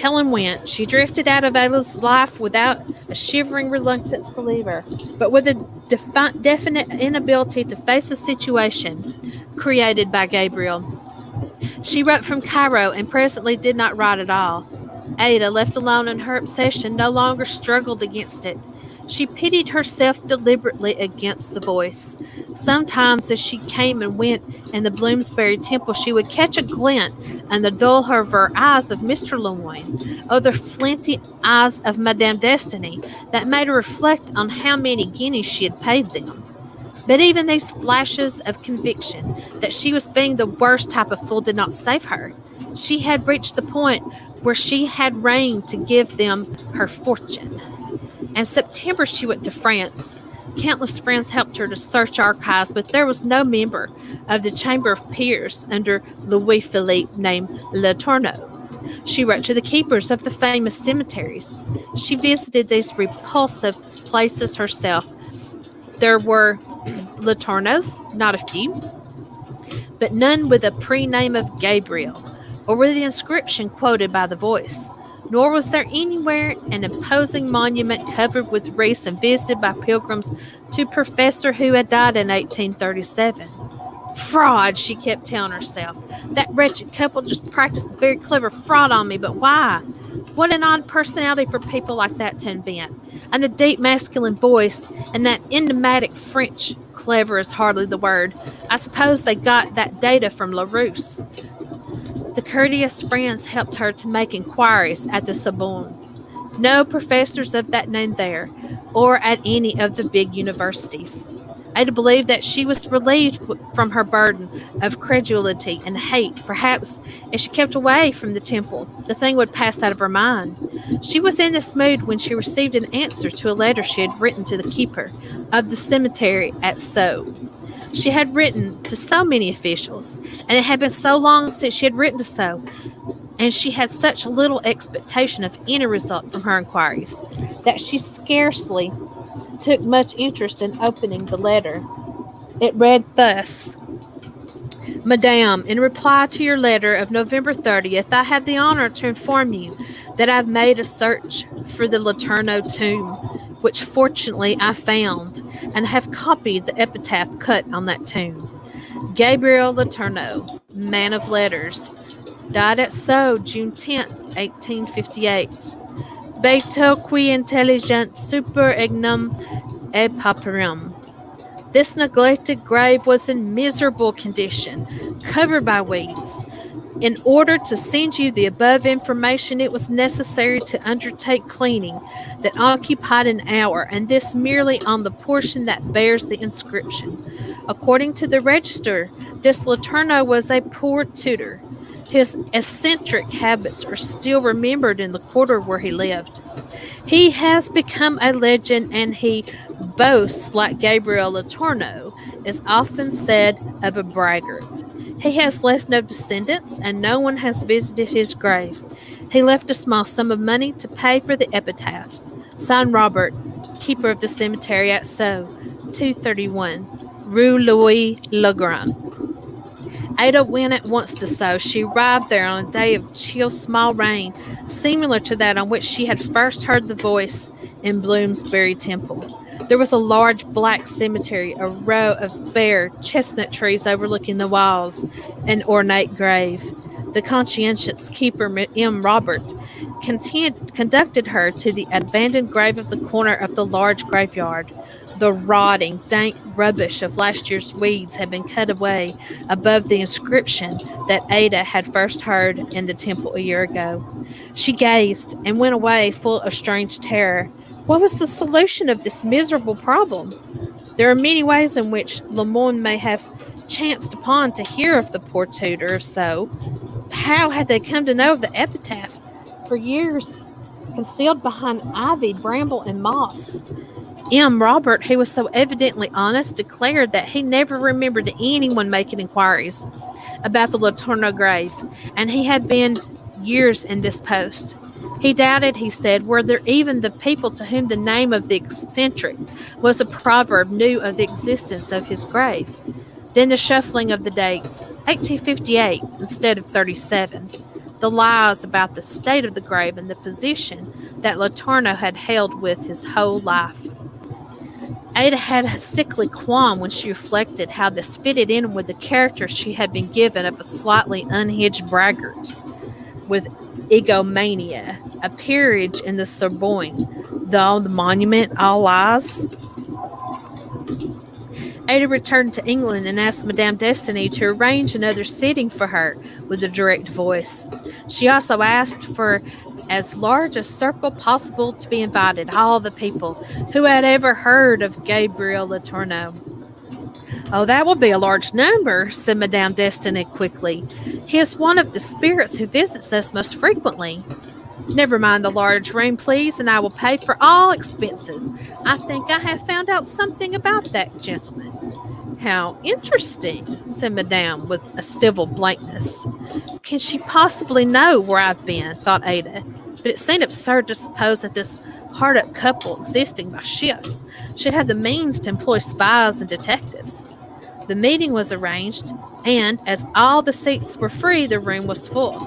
Helen went. She drifted out of Ayla's life without a shivering reluctance to leave her, but with a definite inability to face a situation created by Gabriel. She wrote from Cairo and presently did not write at all. Ada, left alone in her obsession, no longer struggled against it. She pitied herself deliberately against the voice. Sometimes as she came and went in the Bloomsbury Temple, she would catch a glint in the dull of her eyes of Mr. Lemoyne, or the flinty eyes of Madame Destiny, that made her reflect on how many guineas she had paid them. But even these flashes of conviction that she was being the worst type of fool did not save her. She had reached the point where she had reigned to give them her fortune. In September, she went to France. Countless friends helped her to search archives, but there was no member of the Chamber of Peers under Louis Philippe named Letourneau. She wrote to the keepers of the famous cemeteries. She visited these repulsive places herself. There were Letourneaus, not a few, but none with a pre-name of Gabriel, or with the inscription quoted by the voice. Nor was there anywhere an imposing monument covered with wreaths and visited by pilgrims to a professor who had died in 1837. "Fraud," she kept telling herself. "That wretched couple just practiced a very clever fraud on me, but why? What an odd personality for people like that to invent. And the deep masculine voice, and that enigmatic French. Clever is hardly the word. I suppose they got that data from Larousse." The courteous friends helped her to make inquiries at the Sorbonne. No professors of that name there, or at any of the big universities. Ada believed that she was relieved from her burden of credulity and hate. Perhaps if she kept away from the temple, the thing would pass out of her mind. She was in this mood when she received an answer to a letter she had written to the keeper of the cemetery at Sceaux. She had written to so many officials, and it had been so long since she had written to Sceaux. and she had such little expectation of any result from her inquiries that she scarcely took much interest in opening the letter. It read thus: Madame, in reply to your letter of November 30th, I have the honor to inform you that I've made a search for the Laterno tomb, which fortunately I found, and have copied the epitaph cut on that tomb. Gabriel Laterno, man of letters, died at Sceaux, June 10th, 1858. Beato qui intelligent super ignum et pauperum. This neglected grave was in miserable condition, covered by weeds. In order to send you the above information, it was necessary to undertake cleaning that occupied an hour, and this merely on the portion that bears the inscription. According to the register, this Laterno was a poor tutor. His eccentric habits are still remembered in the quarter where he lived. He has become a legend, and he boasts, like Gabriel Laterno, is often said of a braggart. He has left no descendants, and no one has visited his grave. He left a small sum of money to pay for the epitaph. Signed Robert, keeper of the cemetery at Sceaux, 231, Rue Louis Le Grand. Ada went at once to Sceaux. She arrived there on a day of chill small rain, similar to that on which she had first heard the voice in Bloomsbury Temple. There was a large black cemetery, a row of bare chestnut trees overlooking the walls, an ornate grave. The conscientious keeper, M. Robert, conducted her to the abandoned grave of the corner of the large graveyard. The rotting, dank rubbish of last year's weeds had been cut away above the inscription that Ada had first heard in the temple a year ago. She gazed and went away full of strange terror. What was the solution of this miserable problem? There are many ways in which Le Monde may have chanced upon to hear of the poor tutor of Sceaux. How had they come to know of the epitaph? For years, concealed behind ivy, bramble, and moss. M. Robert, who was so evidently honest, declared that he never remembered anyone making inquiries about the Laterno grave, and he had been years in this post. He doubted, he said, whether even the people to whom the name of the eccentric was a proverb knew of the existence of his grave. Then the shuffling of the dates, 1858 instead of 37. The lies about the state of the grave and the position that Laterno had held with his whole life. Ada had a sickly qualm when she reflected how this fitted in with the character she had been given of a slightly unhinged braggart with egomania, a peerage in the Sorbonne, the monument, all lies. Ada returned to England and asked Madame Destiny to arrange another sitting for her with a direct voice. She also asked for as large a circle possible to be invited, all the people who had ever heard of Gabriel Laterno. Oh, that will be a large number, said Madame Destiny quickly. He is one of the spirits who visits us most frequently. Never mind the large room, please, and I will pay for all expenses. I think I have found out something about that gentleman. How interesting, said Madame with a civil blankness. Can she possibly know where I've been, thought Ada, but it seemed absurd to suppose that this hard-up couple, existing by shifts, should have the means to employ spies and detectives. The meeting was arranged, and as all the seats were free, the room was full.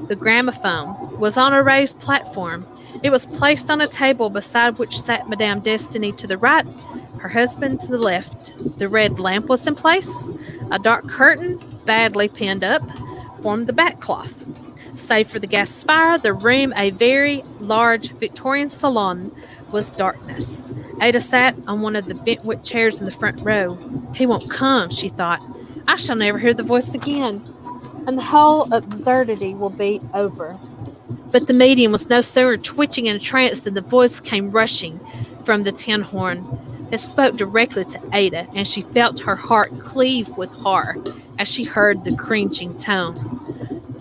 The gramophone was on a raised platform. It was placed on a table beside which sat Madame Destiny to the right, her husband to the left. The red lamp was in place. A dark curtain, badly pinned up, formed the backcloth. Save for the gas fire, the room, a very large Victorian salon, was darkness. Ada sat on one of the bentwood chairs in the front row. He won't come, she thought. I shall never hear the voice again, and the whole absurdity will be over. But the medium was no sooner twitching in a trance than the voice came rushing from the tin horn. It spoke directly to Ada, and she felt her heart cleave with horror as she heard the cringing tone.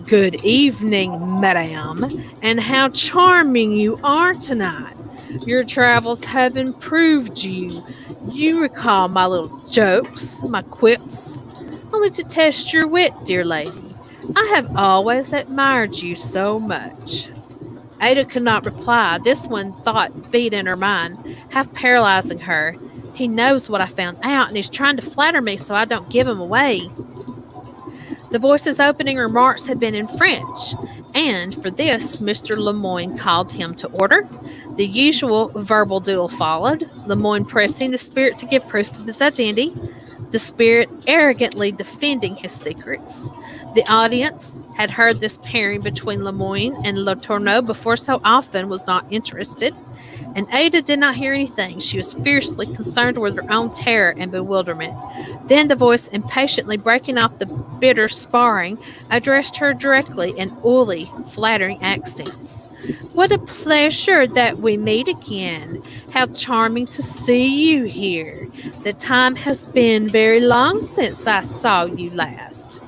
Good evening, madame, and how charming you are tonight. Your travels have improved you. You recall my little jokes, my quips, only to test your wit, dear lady. I have always admired you so much. Ada could not reply. This one thought beat in her mind, half paralyzing her. He knows what I found out, and he's trying to flatter me so I don't give him away. The voice's opening remarks had been in French, and for this, Mr. Lemoyne called him to order. The usual verbal duel followed, Lemoyne pressing the spirit to give proof of his identity, the spirit arrogantly defending his secrets. The audience had heard this pairing between Lemoyne and Letourneau before so often was not interested, and Ada did not hear anything. She was fiercely concerned with her own terror and bewilderment. Then the voice, impatiently breaking off the bitter sparring, addressed her directly in oily, flattering accents. What a pleasure that we meet again. How charming to see you here. The time has been very long since I saw you last.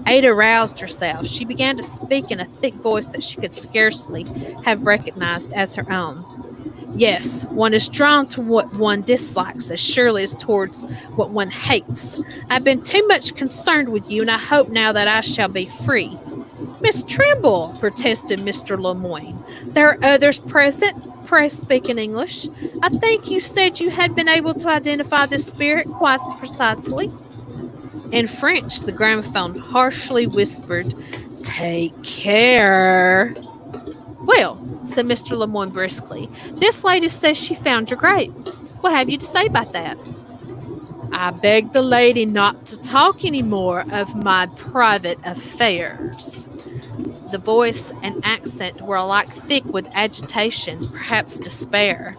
Ada roused herself. She began to speak in a thick voice that she could scarcely have recognized as her own. Yes, one is drawn to what one dislikes as surely as towards what one hates. I've been too much concerned with you, and I hope now that I shall be free. Miss Trimble, protested Mr. Lemoyne. There are others present. Pray speak in English. I think you said you had been able to identify the spirit quite precisely. In French, the gramophone harshly whispered, Take care. Well, said Mr. Lemoyne briskly, this lady says she found your grave. What have you to say about that? I beg the lady not to talk any more of my private affairs. The voice and accent were alike thick with agitation, perhaps despair.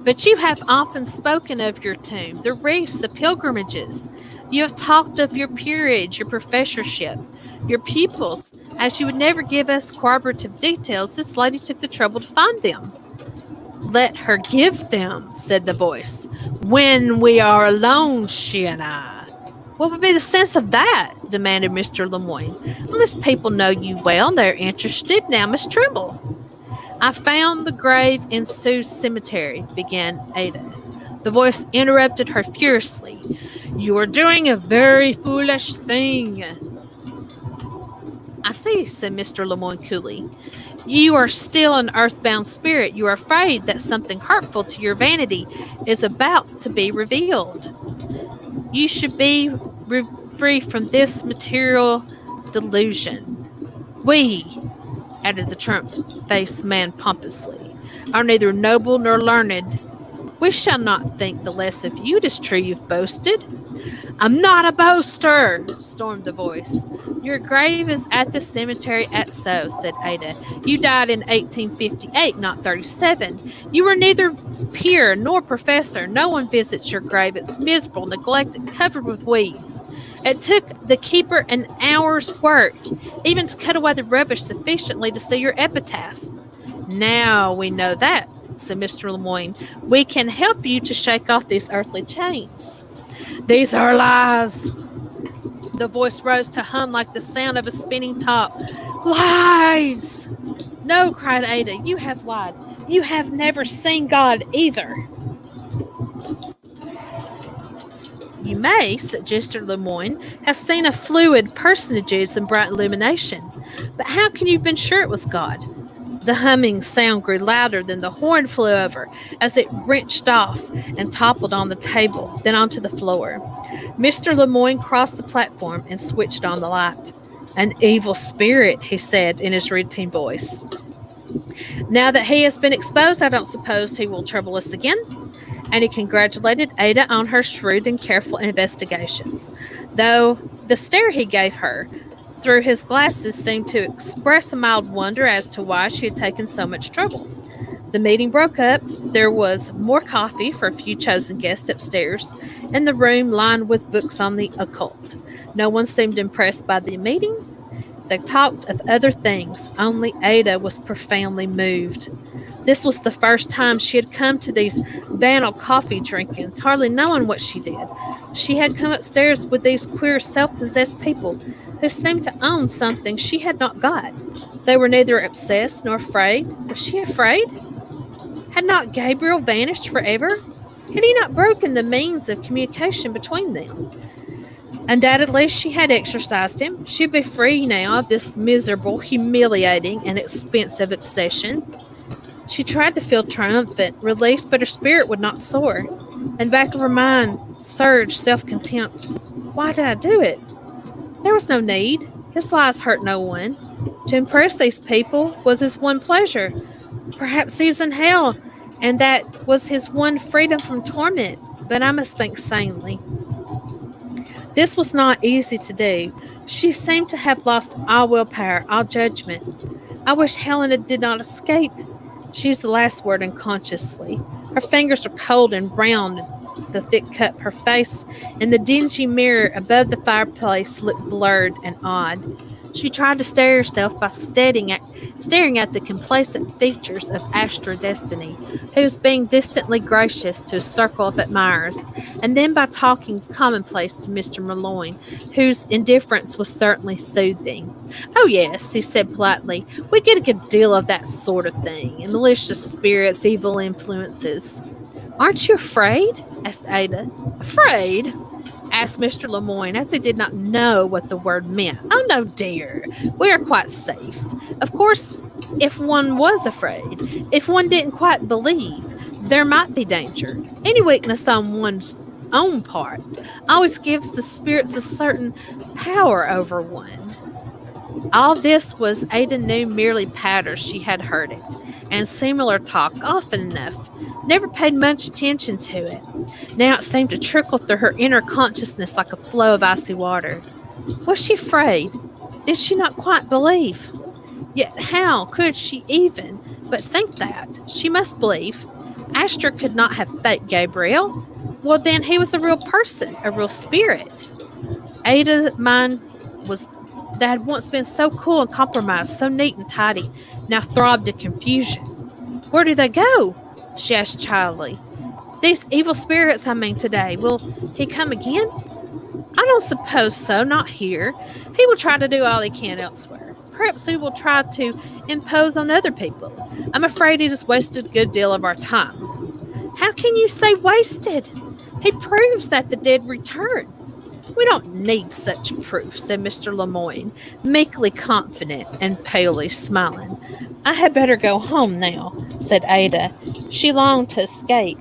But you have often spoken of your tomb, the wreaths, the pilgrimages. You have talked of your peerage, your professorship, your pupils. As you would never give us corroborative details, this lady took the trouble to find them. Let her give them, said the voice, when we are alone, she and I. What would be the sense of that? Demanded Mr. Lemoyne. Unless people know you well, they're interested. Now, Miss Trimble. I found the grave in Sue's cemetery, began Ada. The voice interrupted her furiously. You are doing a very foolish thing. I see, said Mr. Lemoyne coolly. You are still an earthbound spirit. You are afraid that something hurtful to your vanity is about to be revealed. You should be free from this material delusion. We, added the tramp-faced man pompously, are neither noble nor learned. We shall not think the less of you. It is true you've boasted. I'm not a boaster, stormed the voice. Your grave is at the cemetery at So, said Ada. You died in 1858, not 37. You were neither peer nor professor. No one visits your grave. It's miserable, neglected, covered with weeds. It took the keeper an hour's work, even to cut away the rubbish sufficiently to see your epitaph. Now we know that, said Mr. Lemoyne. We can help you to shake off these earthly chains. These are lies. The voice rose to hum like the sound of a spinning top. Lies! No, cried Ada, you have lied. You have never seen God either. You may, suggested Lemoyne, have seen a fluid personages in bright illumination. But how can you have been sure it was God? The humming sound grew louder, then the horn flew over as it wrenched off and toppled on the table, then onto the floor. Mr. Lemoyne crossed the platform and switched on the light. An evil spirit, he said in his routine voice. Now that he has been exposed, I don't suppose he will trouble us again. And he congratulated Ada on her shrewd and careful investigations, though the stare he gave her through his glasses seemed to express a mild wonder as to why she had taken so much trouble. The meeting broke up. There was more coffee for a few chosen guests upstairs, and the room lined with books on the occult. No one seemed impressed by the meeting. They talked of other things. Only Ada was profoundly moved. This was the first time she had come to these banal coffee drinkings, hardly knowing what she did. She had come upstairs with these queer, self-possessed people who seemed to own something she had not got. They were neither obsessed nor afraid. Was she afraid? Had not Gabriel vanished forever? Had he not broken the means of communication between them? Undoubtedly, she had exorcised him. She'd be free now of this miserable, humiliating, and expensive obsession. She tried to feel triumphant, released, but her spirit would not soar. And back of her mind surged self-contempt. Why did I do it? There was no need. His lies hurt no one. To impress these people was his one pleasure. Perhaps he's in hell, and that was his one freedom from torment. But I must think sanely. This was not easy to do. She seemed to have lost all willpower, all judgment. I wish Helena did not escape. She used the last word unconsciously. Her fingers were cold and round, the thick cup. Her face in the dingy mirror above the fireplace looked blurred and odd. She tried to stare herself by staring at the complacent features of Astra Destiny, who was being distantly gracious to a circle of admirers, and then by talking commonplace to Mr. Malloy, whose indifference was certainly soothing. "Oh, yes," he said politely, "we get a good deal of that sort of thing, and malicious spirits, evil influences." "Aren't you afraid?" asked Ada. "Afraid?" asked Mr. Lemoyne, as he did not know what the word meant. "Oh, no, dear. We are quite safe. Of course, if one was afraid, if one didn't quite believe, there might be danger. Any weakness on one's own part always gives the spirits a certain power over one." All this was Ada knew merely patter. She had heard it, and similar talk often enough, never paid much attention to it. Now it seemed to trickle through her inner consciousness like a flow of icy water. Was she afraid? Did she not quite believe? Yet how could she even but think that? She must believe. Astra could not have faked Gabriel. Well, then he was a real person, a real spirit. Ada's mind was that had once been so cool and compromised, so neat and tidy, now throbbed in confusion. "Where do they go?" she asked childly. "These evil spirits, I mean, today. Will he come again?" "I don't suppose so, not here. He will try to do all he can elsewhere. Perhaps he will try to impose on other people. I'm afraid he has wasted a good deal of our time." "How can you say wasted? He proves that the dead return." "We don't need such proof," said Mr. Lemoyne, meekly confident and palely smiling. "I had better go home now," said Ada. She longed to escape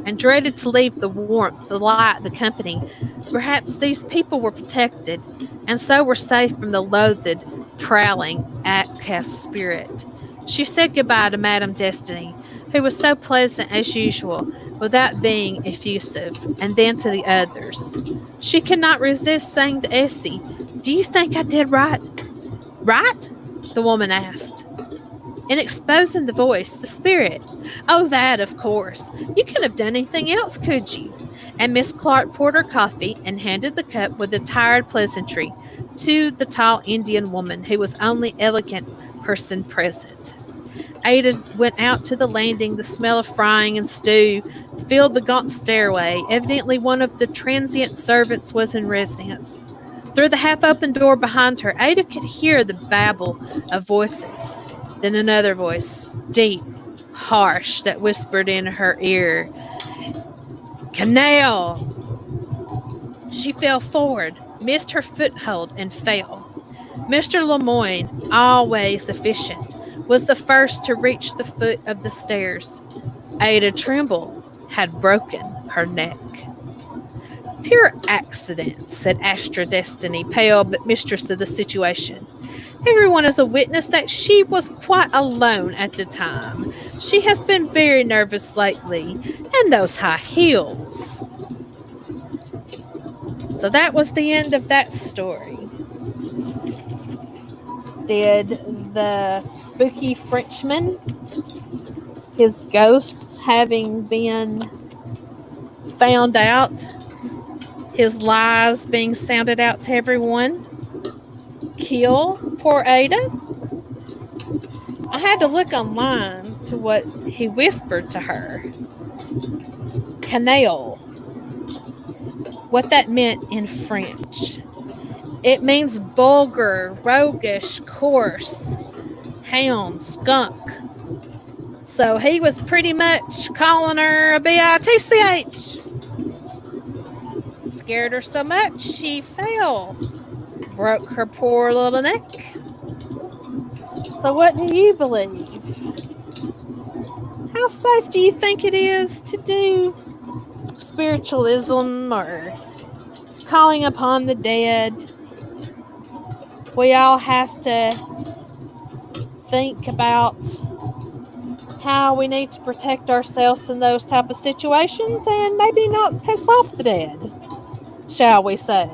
and dreaded to leave the warmth, the light, the company. Perhaps these people were protected, and so were safe from the loathed, prowling, outcast spirit. She said goodbye to Madame Destiny, who was so pleasant as usual, without being effusive, and then to the others. She could not resist saying to Essie, "Do you think I did right?" "Right?" the woman asked. "In exposing the voice, the spirit." "Oh, that, of course. You couldn't have done anything else, could you?" And Miss Clark poured her coffee and handed the cup with a tired pleasantry to the tall Indian woman, who was the only elegant person present. Ada went out to the landing. The smell of frying and stew filled the gaunt stairway. Evidently one of the transient servants was in residence. Through the half-open door behind her, Ada could hear the babble of voices. Then another voice, deep, harsh, that whispered in her ear, "Canal!" She fell forward, missed her foothold, and fell. Mr. Lemoyne, always efficient, was the first to reach the foot of the stairs. Ada Trimble had broken her neck. "Pure accident," said Astra Destiny, pale but mistress of the situation. "Everyone is a witness that she was quite alone at the time. She has been very nervous lately, and those high heels." So that was the end of that story. Did the spooky Frenchman, his ghost having been found out, his lies being sounded out to everyone, kill poor Ada? I had to look online to what he whispered to her. Canal. What that meant in French. It means vulgar, roguish, coarse, hound, skunk. So he was pretty much calling her a bitch. scared her so much she fell. Broke her poor little neck. So what do you believe? How safe do you think it is to do spiritualism or calling upon the dead? We all have to think about how we need to protect ourselves in those type of situations and maybe not piss off the dead, shall we say.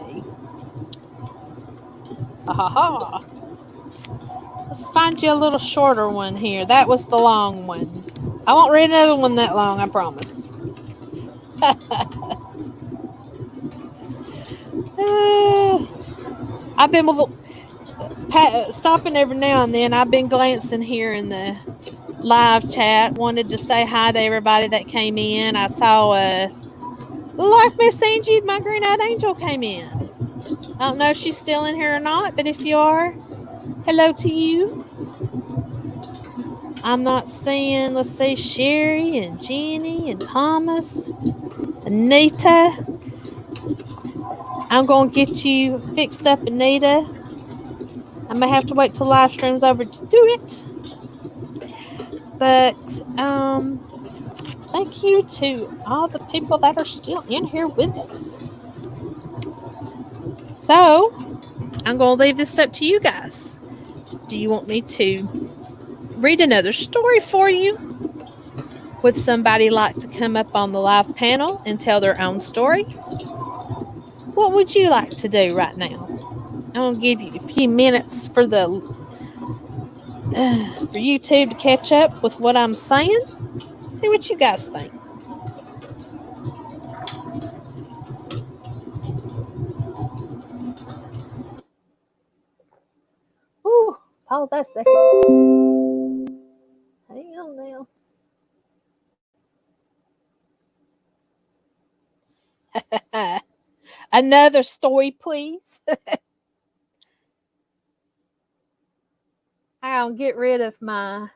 Ha ha ha. Let's find you a little shorter one here. That was the long one. I won't read another one that long, I promise. I've been stopping every now and then. I've been glancing here in the live chat. Wanted to say hi to everybody that came in. I saw like Miss Angie, my green-eyed angel came in. I don't know if she's still in here or not, but if you are, hello to you. I'm not seeing, let's see, Sherry and Jenny and Thomas, Anita. I'm going to get you fixed up, Anita. I may have to wait till live stream's over to do it. But thank you to all the people that are still in here with us. So, I'm going to leave this up to you guys. Do you want me to read another story for you? Would somebody like to come up on the live panel and tell their own story? What would you like to do right now? I'm going to give you a few minutes for YouTube to catch up with what I'm saying. See what you guys think. Ooh, pause that a second. Hang on now. Another story, please. I'll get rid of my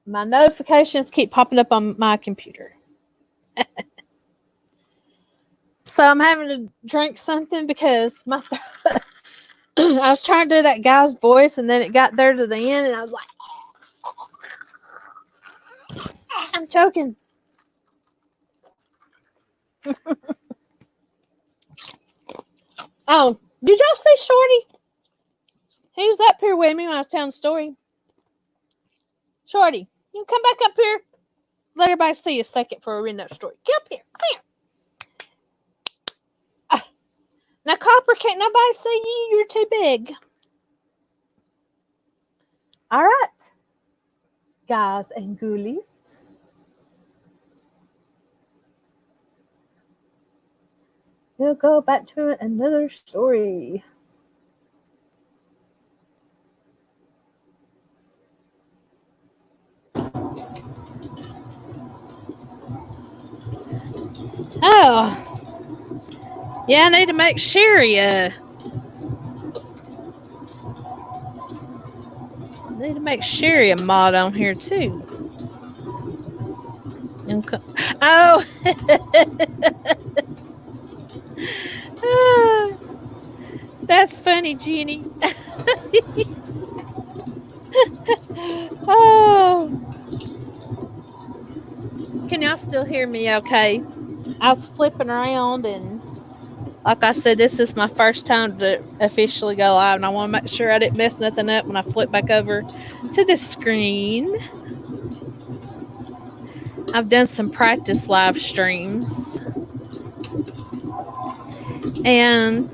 notifications keep popping up on my computer. So I'm having to drink something because my I was trying to do that guy's voice and then it got there to the end and I was like, I'm choking. Oh, did y'all see Shorty? He was up here with me when I was telling the story. Shorty, you come back up here. Let everybody see a second for a another story. Get up here. Come here. Now, Copper, can't nobody see you. You're too big. All right. Guys and ghoulies. We'll go back to another story. Oh. Yeah, I need to make Sherry a mod on here too. Okay. Oh. That's funny, Jenny. Oh. Can y'all still hear me okay? I was flipping around and like I said, this is my first time to officially go live and I want to make sure I didn't mess nothing up when I flip back over to the screen. I've done some practice live streams. And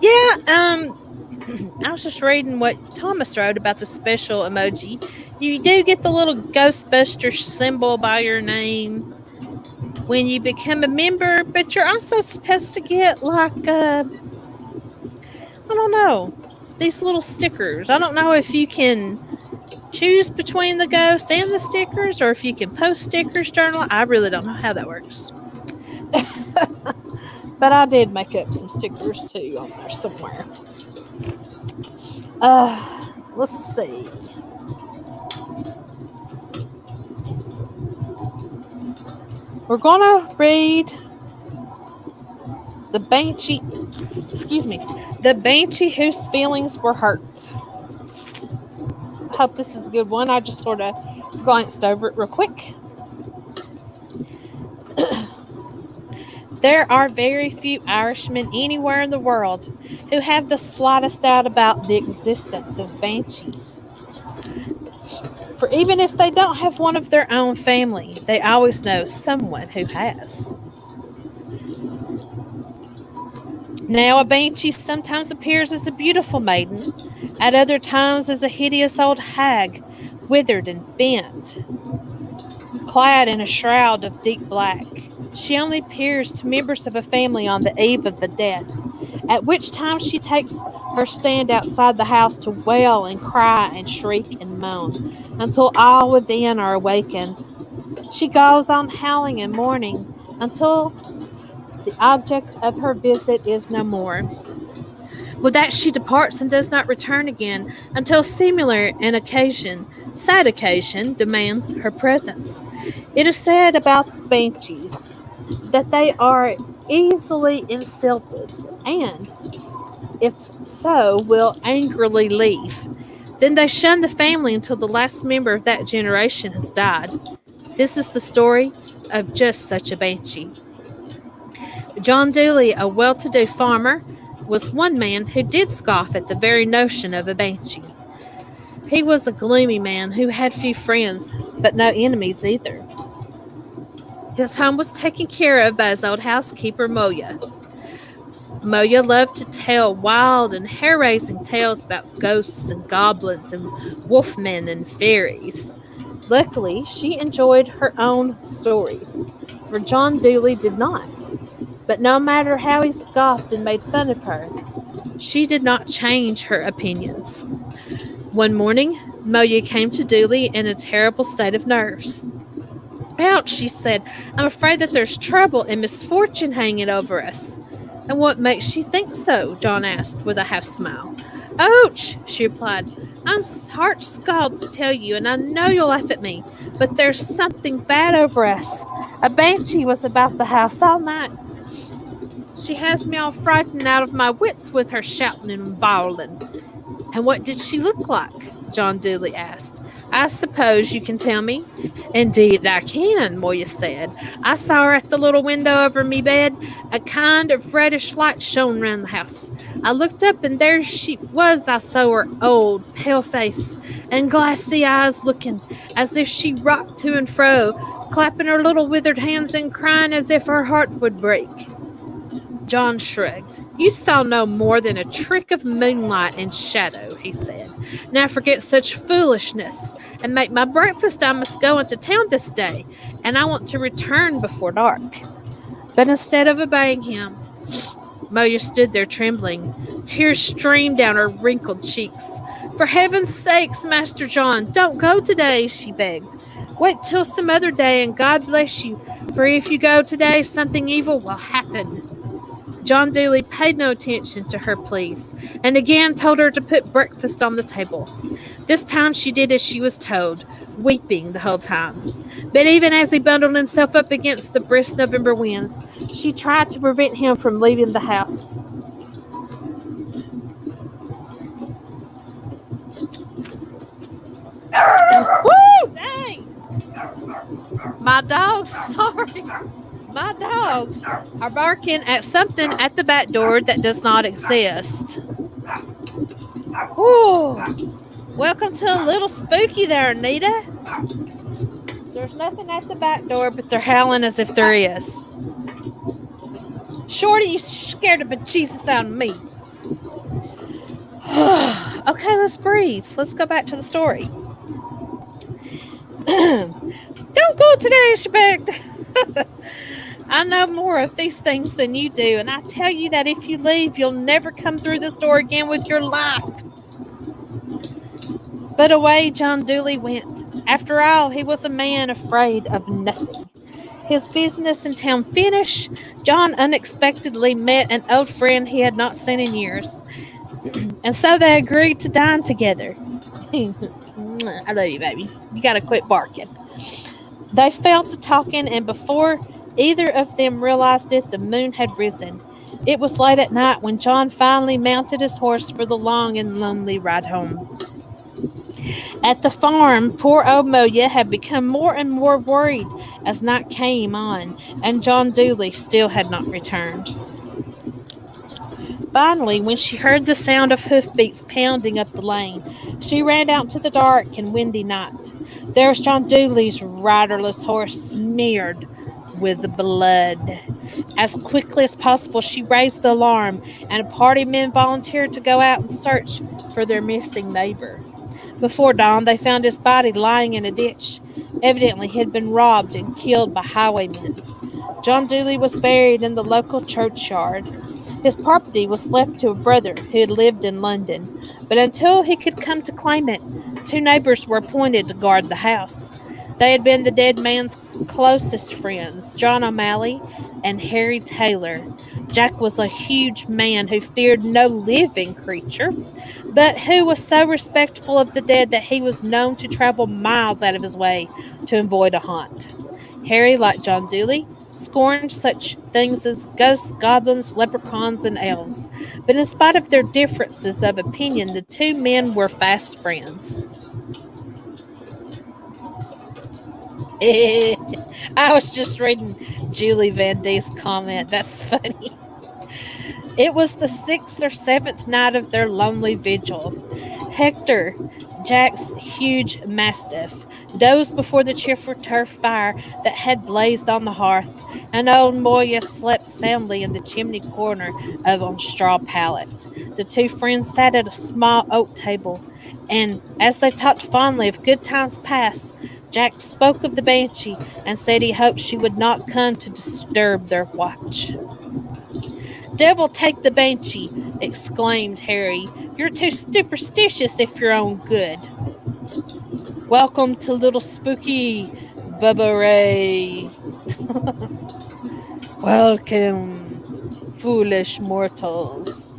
yeah, I was just reading what Thomas wrote about the special emoji. You do get the little Ghostbuster symbol by your name when you become a member, but you're also supposed to get like, I don't know, these little stickers. I don't know if you can choose between the ghost and the stickers or if you can post stickers journal. I really don't know how that works. But I did make up some stickers too on there somewhere. Let's see. We're going to read the Banshee, the Banshee whose feelings were hurt. I hope this is a good one. I just sort of glanced over it real quick. There are very few Irishmen anywhere in the world who have the slightest doubt about the existence of banshees. For even if they don't have one of their own family, they always know someone who has. Now, a banshee sometimes appears as a beautiful maiden, at other times as a hideous old hag, withered and bent, clad in a shroud of deep black. She only appears to members of a family on the eve of the death, at which time she takes her stand outside the house to wail and cry and shriek and moan, until all within are awakened. She goes on howling and mourning until the object of her visit is no more. With that she departs and does not return again until similar sad occasion, demands her presence. It is said about banshees that they are easily insulted, and, if so, will angrily leave. Then they shun the family until the last member of that generation has died. This is the story of just such a banshee. John Dooley, a well-to-do farmer, was one man who did scoff at the very notion of a banshee. He was a gloomy man who had few friends, but no enemies either. His home was taken care of by his old housekeeper, Moya. Moya loved to tell wild and hair-raising tales about ghosts and goblins and wolfmen and fairies. Luckily, she enjoyed her own stories, for John Dooley did not. But no matter how he scoffed and made fun of her, she did not change her opinions. One morning, Moya came to Dooley in a terrible state of nerves. "Ouch," she said. "I'm afraid that there's trouble and misfortune hanging over us." "And what makes you think so?" John asked with a half-smile. "Ouch," she replied. "I'm heart-scald to tell you, and I know you'll laugh at me, but there's something bad over us. A banshee was about the house all night. She has me all frightened out of my wits with her shouting and bawling." "And what did she look like?" John Dooley asked. "I suppose you can tell me?" "Indeed I can," Moya said. "I saw her at the little window over me bed. A kind of reddish light shone round the house. I looked up, and there she was. I saw her old, pale face and glassy eyes, looking as if she rocked to and fro, clapping her little withered hands and crying as if her heart would break." John shrugged. "You saw no more than a trick of moonlight and shadow," he said. "Now forget such foolishness and make my breakfast. I must go into town this day, and I want to return before dark." But instead of obeying him, Moya stood there trembling. Tears streamed down her wrinkled cheeks. "For heaven's sakes, Master John, don't go today," she begged. "Wait till some other day, and God bless you, for if you go today, something evil will happen." John Dooley paid no attention to her pleas, and again told her to put breakfast on the table. This time she did as she was told, weeping the whole time. But even as he bundled himself up against the brisk November winds, she tried to prevent him from leaving the house. Woo! Dang! My dogs, sorry. My dogs are barking at something at the back door that does not exist. Ooh. Welcome to a little spooky there, Anita. There's nothing at the back door, but they're howling as if there is. Shorty, you scared the bejesus out of me. Okay, let's breathe. Let's go back to the story. Don't go today, she begged. I know more of these things than you do, and I tell you that if you leave, you'll never come through this door again with your life. But away John Dooley went. After all, he was a man afraid of nothing. His business in town finished, John unexpectedly met an old friend he had not seen in years, and so they agreed to dine together. I love you, baby. You gotta quit barking. They fell to talking, and before Either of them realized it, the moon had risen. It was late at night when John finally mounted his horse for the long and lonely ride home. At the farm, poor old Moya had become more and more worried as night came on, and John Dooley still had not returned. Finally, when she heard the sound of hoofbeats pounding up the lane, she ran out to the dark and windy night. There was John Dooley's riderless horse smeared with blood. As quickly as possible, she raised the alarm, and a party of men volunteered to go out and search for their missing neighbor. Before dawn, they found his body lying in a ditch. Evidently, he had been robbed and killed by highwaymen. John Dooley was buried in the local churchyard. His property was left to a brother who had lived in London, but until he could come to claim it, two neighbors were appointed to guard the house. They had been the dead man's closest friends, John O'Malley and Harry Taylor. Jack was a huge man who feared no living creature, but who was so respectful of the dead that he was known to travel miles out of his way to avoid a haunt. Harry, like John Dooley, scorned such things as ghosts, goblins, leprechauns, and elves. But in spite of their differences of opinion, the two men were fast friends. I was just reading Julie Van D's comment. That's funny. It was the 6th or 7th night of their lonely vigil. Hector, Jack's huge mastiff, dozed before the cheerful turf fire that had blazed on the hearth, and old Moya slept soundly in the chimney corner of a straw pallet. The two friends sat at a small oak table, and as they talked fondly of good times past, Jack spoke of the banshee and said he hoped she would not come to disturb their watch. "Devil take the banshee!" exclaimed Harry. "You're too superstitious if your own good." "Welcome to Little Spooky, Bubba Ray." "Welcome, foolish mortals."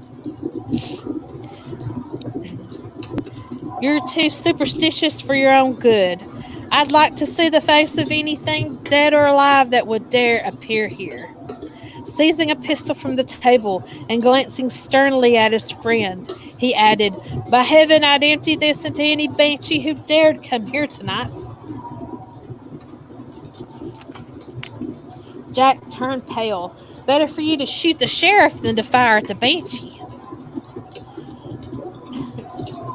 "You're too superstitious for your own good. I'd like to see the face of anything dead or alive that would dare appear here." Seizing a pistol from the table and glancing sternly at his friend, he added, "By heaven, I'd empty this into any banshee who dared come here tonight." Jack turned pale. "Better for you to shoot the sheriff than to fire at the banshee."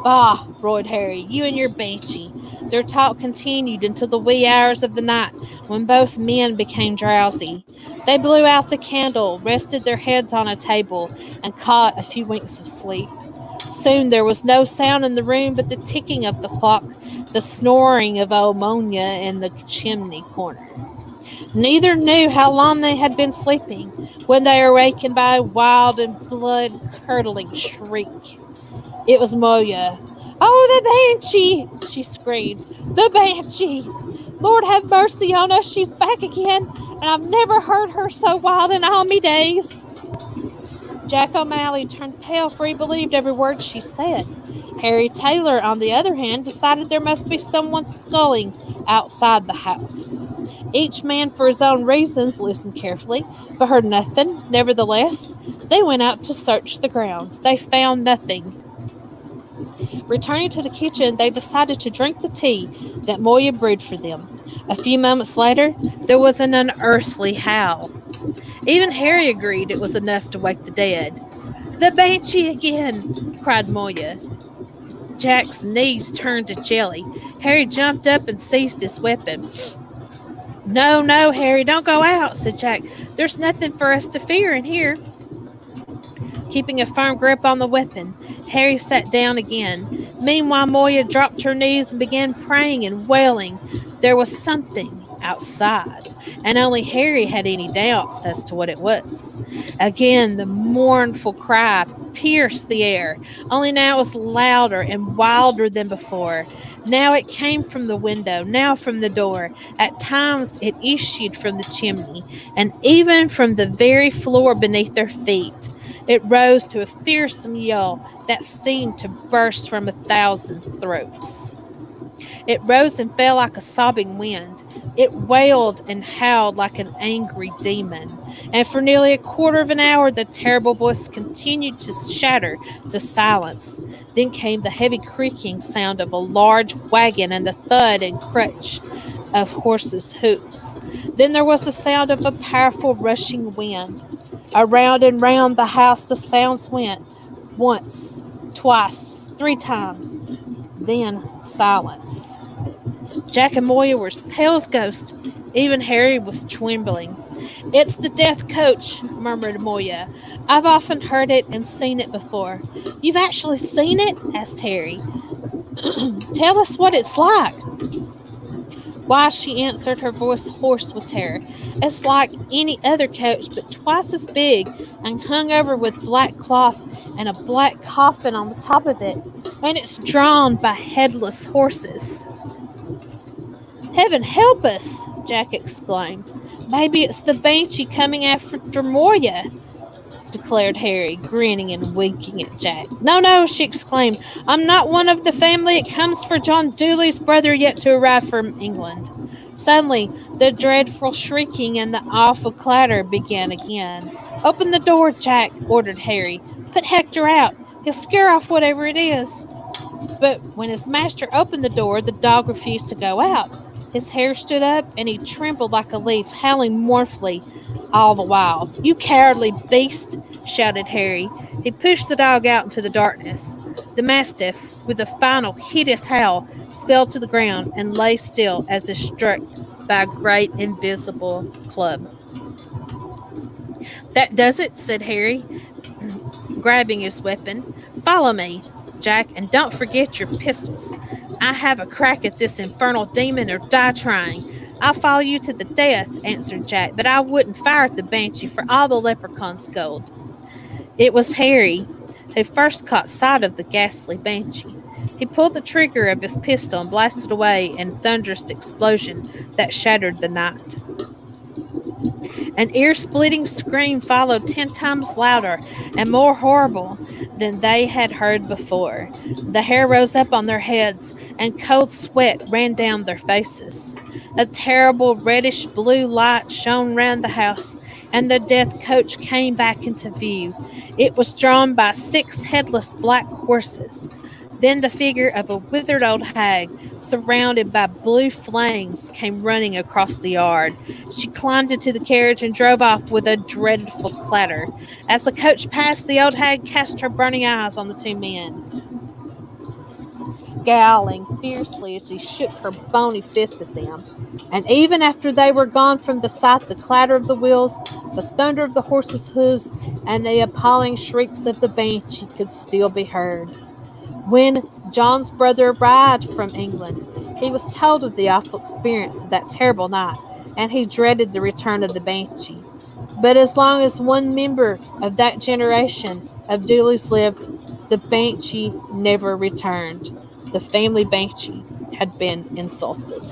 "Bah!" roared Harry. "You and your banshee." Their talk continued until the wee hours of the night, when both men became drowsy. They blew out the candle, rested their heads on a table, and caught a few winks of sleep. Soon there was no sound in the room but the ticking of the clock, the snoring of old Moya in the chimney corner. Neither knew how long they had been sleeping when they were awakened by a wild and blood-curdling shriek. It was Moya. "Oh, the banshee!" she screamed. "The banshee! Lord have mercy on us, she's back again, and I've never heard her so wild in all me days." Jack O'Malley turned pale, for he believed every word she said. Harry Taylor, on the other hand, decided there must be someone skulking outside the house. Each man, for his own reasons, listened carefully, but heard nothing. Nevertheless, they went out to search the grounds. They found nothing. Returning to the kitchen, they decided to drink the tea that Moya brewed for them. A few moments later, there was an unearthly howl. Even Harry agreed it was enough to wake the dead. "The banshee again!" cried Moya. Jack's knees turned to jelly. Harry jumped up and seized his weapon. "No, no, Harry, don't go out," said Jack. "There's nothing for us to fear in here." Keeping a firm grip on the weapon, Harry sat down again. Meanwhile, Moya dropped her knees and began praying and wailing. There was something outside, and only Harry had any doubts as to what it was. Again, the mournful cry pierced the air, only now it was louder and wilder than before. Now it came from the window, now from the door. At times it issued from the chimney, and even from the very floor beneath their feet. It rose to a fearsome yell that seemed to burst from 1,000 throats. It rose and fell like a sobbing wind. It wailed and howled like an angry demon, and for nearly a quarter of an hour the terrible voice continued to shatter the silence. Then came the heavy creaking sound of a large wagon and the thud and crunch of horses' hoofs. Then there was the sound of a powerful rushing wind. Around and round the house the sounds went, once, twice, three times. Then silence. Jack and Moya were as pale as ghosts. Even Harry was trembling. "It's the death coach," murmured Moya. "I've often heard it and seen it before." "You've actually seen it?" asked Harry. "Tell us what it's like." "Why," she answered, her voice hoarse with terror, "it's like any other coach, but twice as big, and hung over with black cloth and a black coffin on the top of it, and it's drawn by headless horses." "Heaven help us!" Jack exclaimed. "Maybe it's the Banshee coming after Moya," declared Harry, grinning and winking at Jack. "No, no," she exclaimed. "I'm not one of the family. It comes for John Dooley's brother yet to arrive from England." Suddenly, the dreadful shrieking and the awful clatter began again. "Open the door, Jack," ordered Harry. "Put Hector out. He'll scare off whatever it is." But when his master opened the door, the dog refused to go out. His hair stood up, and he trembled like a leaf, howling mournfully all the while. "You cowardly beast!" shouted Harry. He pushed the dog out into the darkness. The mastiff, with a final hideous howl, fell to the ground and lay still as if struck by a great invisible club. "That does it," said Harry, grabbing his weapon. "Follow me, Jack, and don't forget your pistols. I have a crack at this infernal demon or die trying." "I'll follow you to the death," answered Jack, "but I wouldn't fire at the Banshee for all the leprechaun's gold." It was Harry who first caught sight of the ghastly Banshee. He pulled the trigger of his pistol and blasted away in a thunderous explosion that shattered the night. An ear-splitting scream followed 10 times louder and more horrible than they had heard before. The hair rose up on their heads, and cold sweat ran down their faces. A terrible reddish-blue light shone round the house, and the death coach came back into view. It was drawn by 6 headless black horses. Then the figure of a withered old hag, surrounded by blue flames, came running across the yard. She climbed into the carriage and drove off with a dreadful clatter. As the coach passed, the old hag cast her burning eyes on the 2 men, scowling fiercely as she shook her bony fist at them. And even after they were gone from the sight, the clatter of the wheels, the thunder of the horses' hoofs, and the appalling shrieks of the Banshee could still be heard. When John's brother arrived from England, he was told of the awful experience of that terrible night, and he dreaded the return of the Banshee. But as long as one member of that generation of Dooleys lived, the Banshee never returned. The family Banshee had been insulted.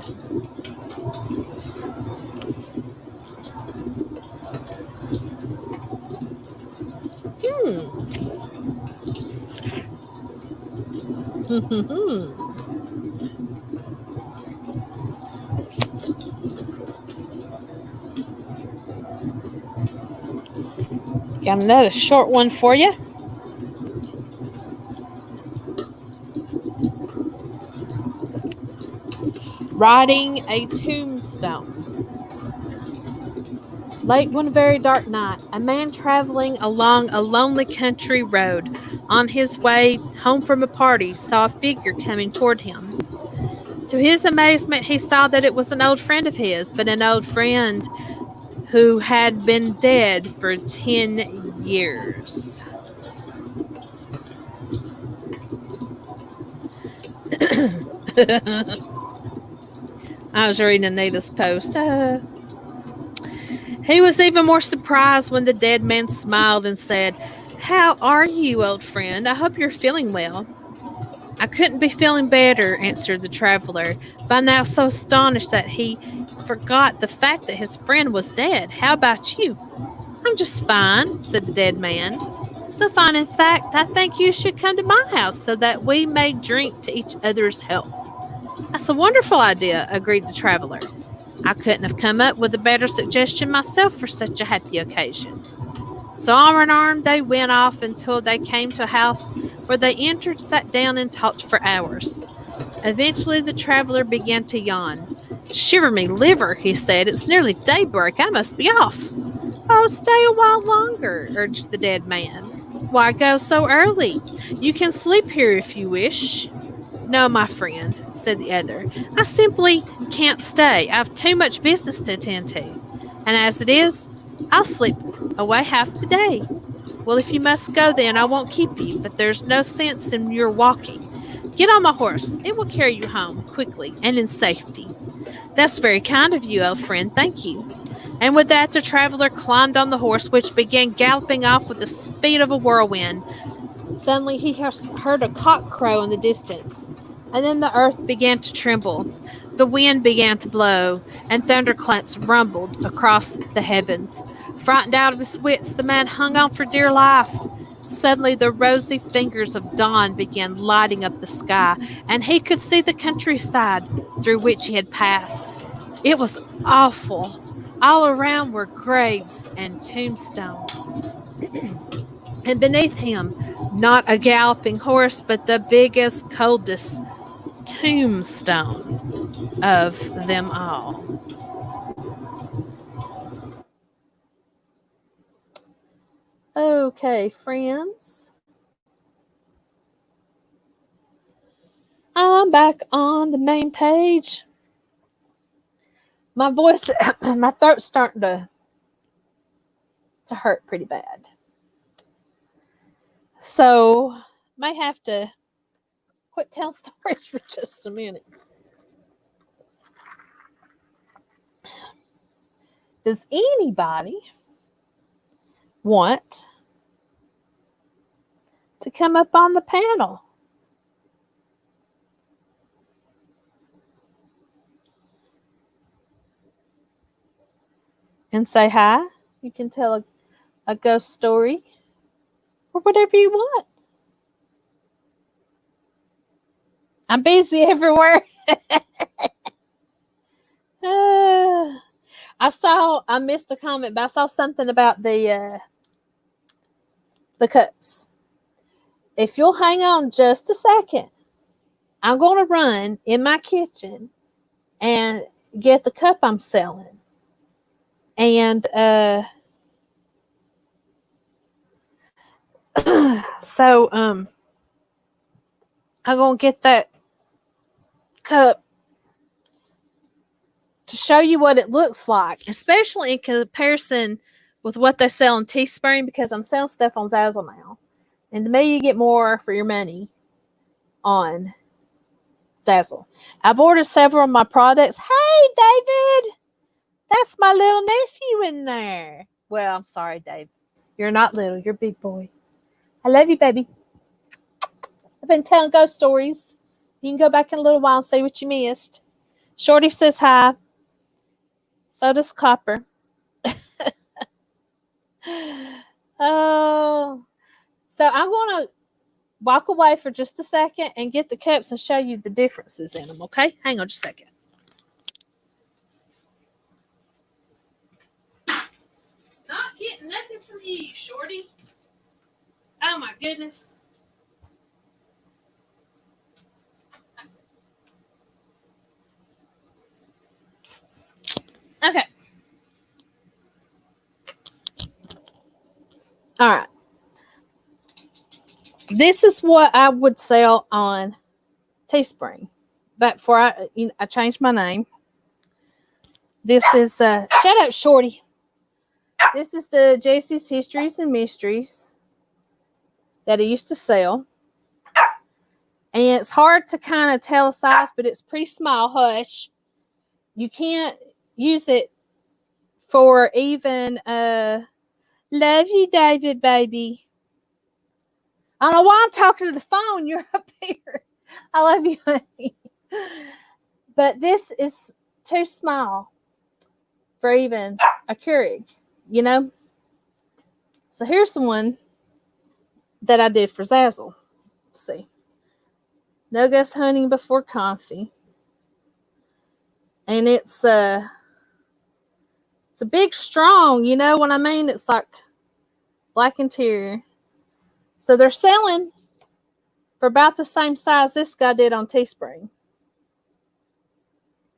Got another short one for you. Writing a tombstone. Late one very dark night, a man traveling along a lonely country road on his way home from a party saw a figure coming toward him. To his amazement, he saw that it was an old friend of his, but an old friend who had been dead for 10 years. I was reading Anita's post. He was even more surprised when the dead man smiled and said, "How are you, old friend? I hope you're feeling well." "I couldn't be feeling better," answered the traveler, by now so astonished that he forgot the fact that his friend was dead. "How about you?" "I'm just fine," said the dead man. "So fine, in fact, I think you should come to my house so that we may drink to each other's health." "That's a wonderful idea," agreed the traveler. I couldn't have come up with a better suggestion myself for such a happy occasion. So arm in arm they went off until they came to a house where they entered, sat down, and talked for hours. Eventually the traveler began to yawn. Shiver me liver, he said. It's nearly daybreak. I must be off. Oh, stay a while longer, urged the dead man. Why go so early? You can sleep here if you wish. No, my friend, said the other. I simply can't stay. I've too much business to attend to. And as it is, I'll sleep away half the day. Well, if you must go, then I won't keep you, but there's no sense in your walking. Get on my horse. It will carry you home quickly and in safety. That's very kind of you, old friend. Thank you. And with that, the traveler climbed on the horse, which began galloping off with the speed of a whirlwind. Suddenly he heard a cock crow in the distance, and then the earth began to tremble. The wind began to blow, and thunderclaps rumbled across the heavens. Frightened out of his wits, the man hung on for dear life. Suddenly the rosy fingers of dawn began lighting up the sky, and he could see the countryside through which he had passed. It was awful. All around were graves and tombstones. And beneath him, not a galloping horse, but the biggest, coldest tombstone of them all. Okay, friends. I'm back on the main page. My voice, my throat's starting to hurt pretty bad. So, may have to quit telling stories for just a minute. Does anybody want to come up on the panel? And say hi? You can tell a ghost story or whatever you want. I'm busy everywhere. I missed a comment, but I saw something about the cups. If you'll hang on just a second, I'm going to run in my kitchen and get the cup I'm selling. And so I'm going to get that cup to show you what it looks like, especially in comparison with what they sell in Teespring, because I'm selling stuff on Zazzle now. And to me, you get more for your money on Zazzle. I've ordered several of my products. Hey, David! That's my little nephew in there. Well, I'm sorry, Dave. You're not little. You're a big boy. I love you, baby. I've been telling ghost stories. You can go back in a little while and see what you missed. Shorty says hi. So does Copper. Oh. So I'm going to walk away for just a second and get the cups and show you the differences in them, okay? Hang on just a second. Not getting nothing from you, Shorty. Oh, my goodness. Okay. All right. This is what I would sell on Teespring. But before I changed my name. This is, shut up, Shorty. This is the Jessie's Histories and Mysteries that I used to sell. And it's hard to kind of tell a size, but it's pretty small. Hush. You can't use it for even, love you, David, baby. I don't know why I'm talking to the phone. You're up here. I love you, honey. But this is too small for even a Keurig, you know? So here's the one that I did for Zazzle. Let's see. No ghost hunting before coffee. And it's It's a big, strong, you know what I mean? It's like black interior. So they're selling for about the same size this guy did on Teespring.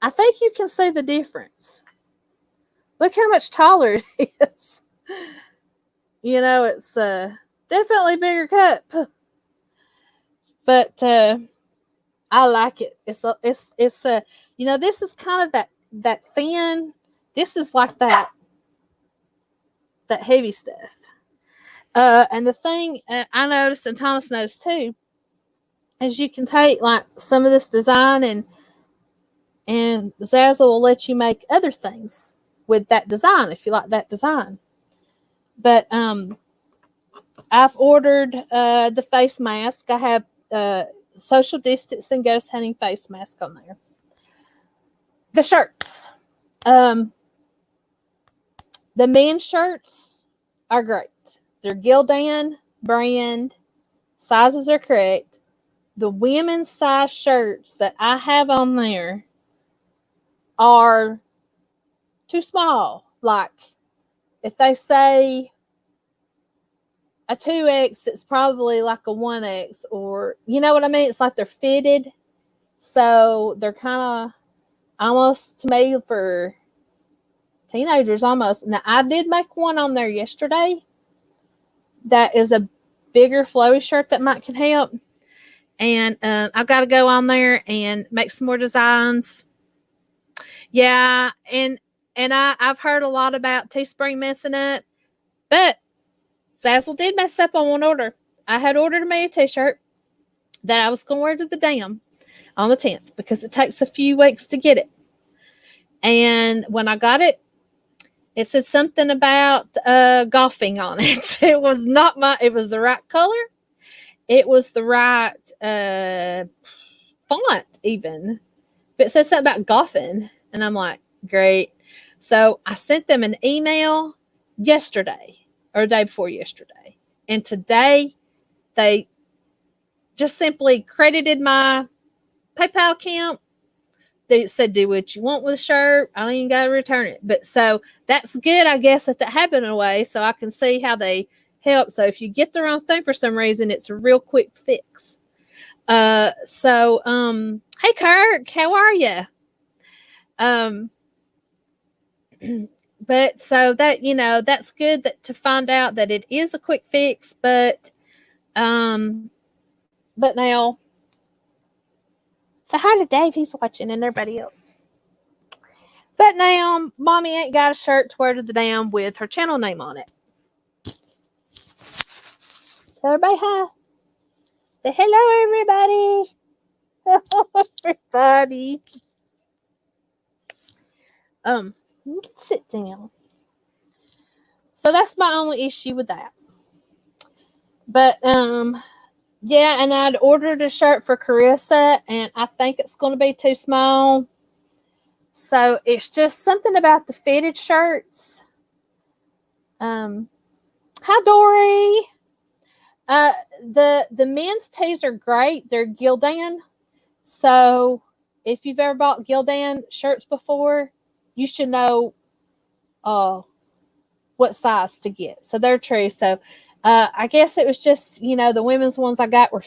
I think you can see the difference. Look how much taller it is. You know, it's definitely bigger cup. But I like it. It's you know, this is kind of that thin. This is like that heavy stuff. And the thing I noticed, and Thomas noticed too, is you can take like some of this design, and Zazzle will let you make other things with that design if you like that design. But I've ordered the face mask. I have social distancing ghost hunting face mask on there. The shirts. The men's shirts are great. They're Gildan brand. Sizes are correct. The women's size shirts that I have on there are too small. Like, if they say a 2X, it's probably like a 1X, or, you know what I mean? It's like they're fitted. So they're kind of almost made for teenagers almost. Now, I did make one on there yesterday that is a bigger flowy shirt that might can help. And I've got to go on there and make some more designs. Yeah, and I've heard a lot about Teespring messing up, but Zazzle did mess up on one order. I had ordered me a t-shirt that I was going to wear to the dam on the 10th because it takes a few weeks to get it. And when I got it, it said something about golfing on it. It was not it was the right color. It was the right font even. But it said something about golfing. And I'm like, great. So I sent them an email yesterday or the day before yesterday. And today they just simply credited my PayPal account. They said, do what you want with the shirt. I don't even got to return it. But so that's good, I guess, that happened in a way. So I can see how they help. So if you get the wrong thing for some reason, it's a real quick fix. Hey, Kirk, how are you? But so that, you know, that's good that to find out that it is a quick fix, but now, so hi to Dave, he's watching, and everybody else. But now, Mommy ain't got a shirt to wear to the dam with her channel name on it. Tell everybody hi. Say hello, everybody. Hello, everybody. You can sit down. So that's my only issue with that. But yeah, and I'd ordered a shirt for Carissa, and I think it's going to be too small. So it's just something about the fitted shirts. Hi, Dory. The men's tees are great. They're Gildan. So if you've ever bought Gildan shirts before, you should know what size to get. So they're true. So I guess it was just, you know, the women's ones I got were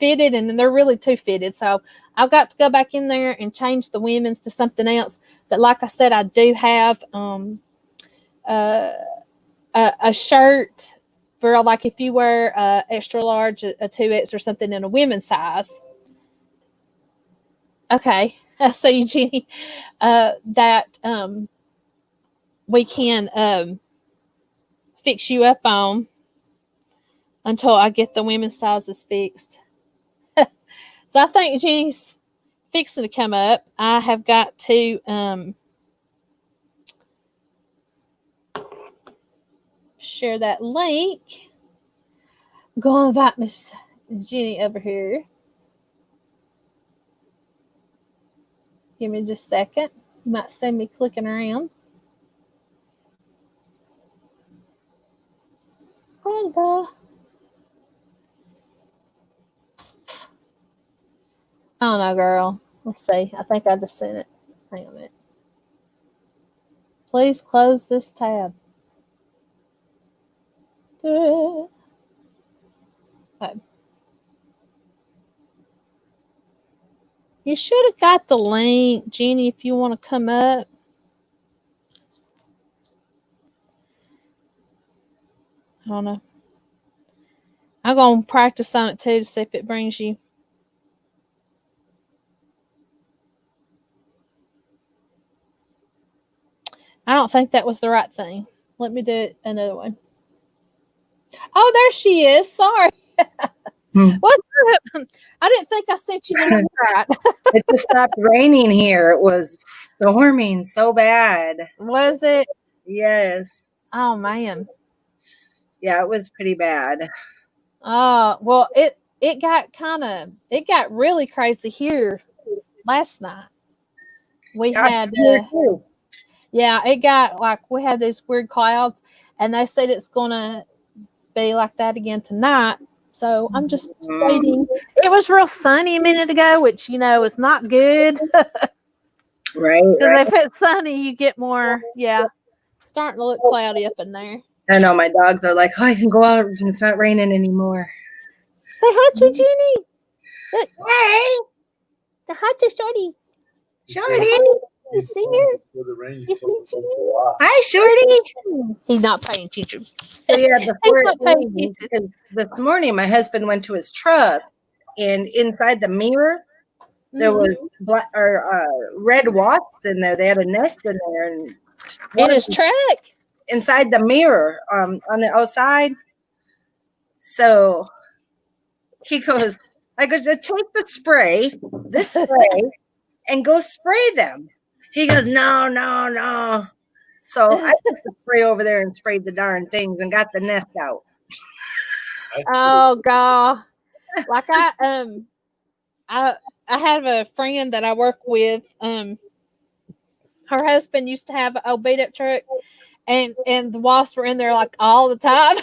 fitted, and they're really too fitted. So I've got to go back in there and change the women's to something else. But like I said, I do have a shirt for, like, if you wear extra large, a 2X or something in a women's size. Okay. So Eugenie, that we can fix you up on until I get the women's sizes fixed. So I think Jeannie's fixing to come up. I have got to share that link. Go invite Miss Jenny over here. Give me just a second. You might see me clicking around. Brenda. I don't know, girl. Let's see. I think I just sent it. Hang on a minute. Please close this tab. Okay. You should have got the link, Jeannie, if you want to come up. I don't know. I'm going to practice on it too to see if it brings you. I don't think that was the right thing. Let me do another one. Oh, there she is. Sorry. What's up? I didn't think I sent you the link right. It just stopped raining here. It was storming so bad. Was it? Yes. Oh, man. Yeah, it was pretty bad. Well, it got really crazy here last night. We had it got like we had these weird clouds, and they said it's gonna be like that again tonight. So I'm just waiting. It was real sunny a minute ago, which is not good. Right. Because if it's sunny, you get more. Yeah, starting to look cloudy up in there. I know my dogs are like, oh, I can go out. It's not raining anymore. Say hi to Jeannie. Look. Hey. Say hi to Shorty. Shorty. You see her? You see Jeannie? Hi, Shorty. He's not paying attention. So yeah, because this morning my husband went to his truck, and inside the mirror there was red wasps in there. They had a nest in there, and in his truck. Inside the mirror, on the outside. So he goes, I go, take the spray, and go spray them. He goes, no. So I took the spray over there and sprayed the darn things and got the nest out. Oh God! Like I have a friend that I work with. Her husband used to have a beat up truck. And the wasps were in there like all the time.